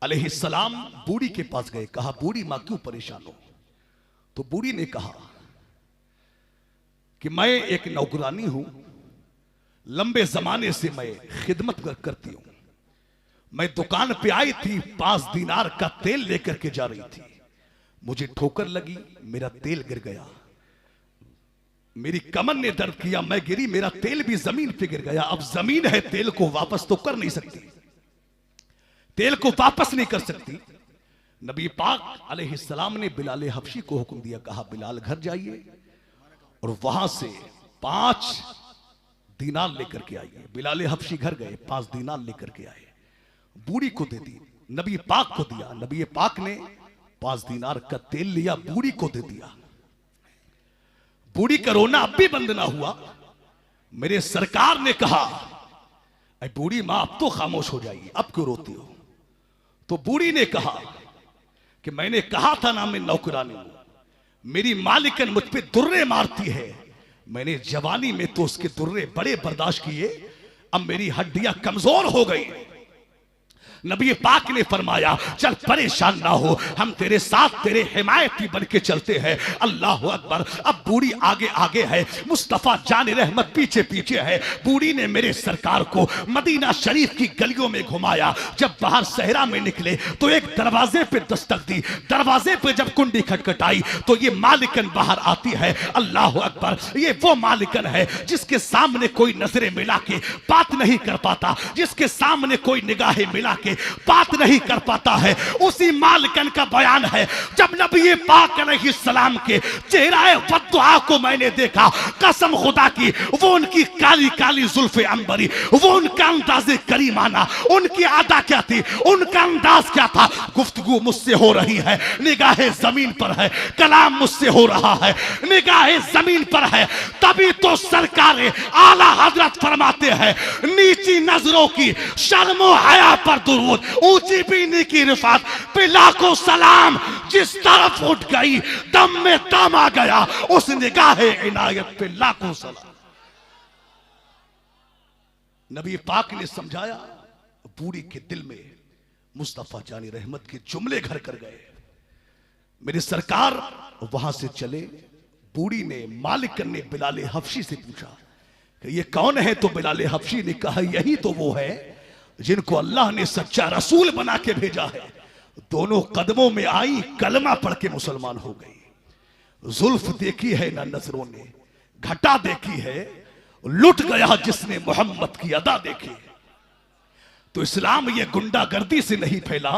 अलैहिस्सलाम बूढ़ी के पास गए, कहा बूढ़ी मां क्यों परेशान हो? तो बूढ़ी ने कहा कि मैं एक नौकरानी हूं, लंबे जमाने से मैं खिदमत करती हूं। मैं दुकान पे आई थी, 5 दीनार का तेल लेकर के जा रही थी, मुझे ठोकर लगी, मेरा तेल गिर गया, मेरी कमर ने दर्द किया, मैं गिरी, मेरा तेल भी जमीन पे गिर गया। अब जमीन है, तेल को वापस तो कर नहीं सकती, तेल को वापस नहीं कर सकती। नबी पाक अलैहिस्सलाम ने बिलाल हबशी को हुक्म दिया, कहा बिलाल घर जाइए और वहां से 5 दीनार लेकर के आइए। बिलाल हबशी घर गए, 5 दीनार लेकर के आए, बूढ़ी को दे दी, नबी पाक को दिया। नबी पाक ने 5 दीनार का तेल लिया, बूढ़ी को दे दिया। बूढ़ी का रोना अब भी बंद ना हुआ। मेरे सरकार ने कहा अरे बूढ़ी मां अब तो खामोश हो जाइए, अब क्यों रोती हो? तो बूढ़ी ने कहा कि मैंने कहा था ना मैं नौकरानी हूं, मेरी मालिकन मुझ पे दुर्रे मारती है, मैंने जवानी में तो उसके दुर्रे बड़े बर्दाश्त किए, अब मेरी हड्डियां कमजोर हो गई। नबी पाक ने फरमाया चल परेशान ना हो, हम तेरे साथ तेरे हिमायती बन के चलते हैं। अल्लाह अकबर। अब बूढ़ी आगे आगे है, मुस्तफा जान रहमत पीछे पीछे है। बूढ़ी ने मेरे सरकार को मदीना शरीफ की गलियों में घुमाया। जब बाहर सहरा में निकले तो एक दरवाजे पे दस्तक दी, दरवाजे पे जब कुंडी खटखटाई तो ये मालिकन बाहर आती है। अल्लाह अकबर। ये वो मालिकन है जिसके सामने कोई नजरें मिला के बात नहीं कर पाता, जिसके सामने कोई निगाहें मिला के बात नहीं कर पाता है। उसी मालिकन का बयान है, जब नबी पाक अलैहिस्सलाम के चेहरे वद्दुआ को मैंने देखा, कसम खुदा की, वो उनकी काली काली जुल्फे अंबरी, वो उनका अंदाज़े करीमाना, उनकी अदा क्या थी, उनका अंदाज क्या था। गुफ्तगू मुझसे हो रही है, निगाहें जमीन पर है, कलाम मुझसे हो रहा है, निगाहें जमीन पर है। तभी तो सरकार आला हजरत फरमाते हैं, नीची नजरों की शर्मो हया पर दुरूद, ऊंची बीनी की रिफात पे लाखों सलाम। जिस तरफ उठ गई दम में दम आ गया, उस निगाहे इनायत पे लाखों सलाम। नबी पाक ने समझाया, बूढ़ी के दिल में मुस्तफा जानी रहमत के जुमले घर कर गए। मेरी सरकार वहां से चले। बूढ़ी ने, मालिकन ने बिलाल हबशी से पूछा कि ये कौन है? तो बिलाल हबशी ने कहा यही तो वो है जिनको अल्लाह ने सच्चा रसूल बना के भेजा है। दोनों कदमों में आई, कलमा पढ़ के मुसलमान हो गई। जुल्फ देखी है ना नजरों ने, घटा देखी है, लुट गया जिसने मोहम्मद की अदा देखी। तो इस्लाम ये गुंडागर्दी से नहीं फैला,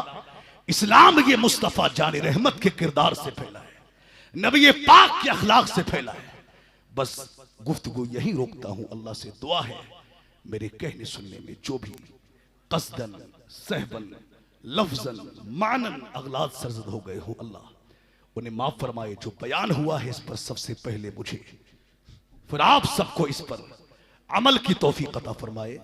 इस्लाम ये मुस्तफ़ा जाने रहमत के किरदार से फैला है, नबी पाक के अखलाक से फैला है। बस गुफ्तगू यही रोकता हूं, अल्लाह से दुआ है मेरे कहने सुनने में जो भी कसदन सहबन लफ्जन मानन अगलात सरजद हो गए हो, अल्लाह उन्हें माफ फरमाए। जो बयान हुआ है इस पर सबसे पहले मुझे फिर आप सबको इस पर अमल की तौफीक अता फरमाए।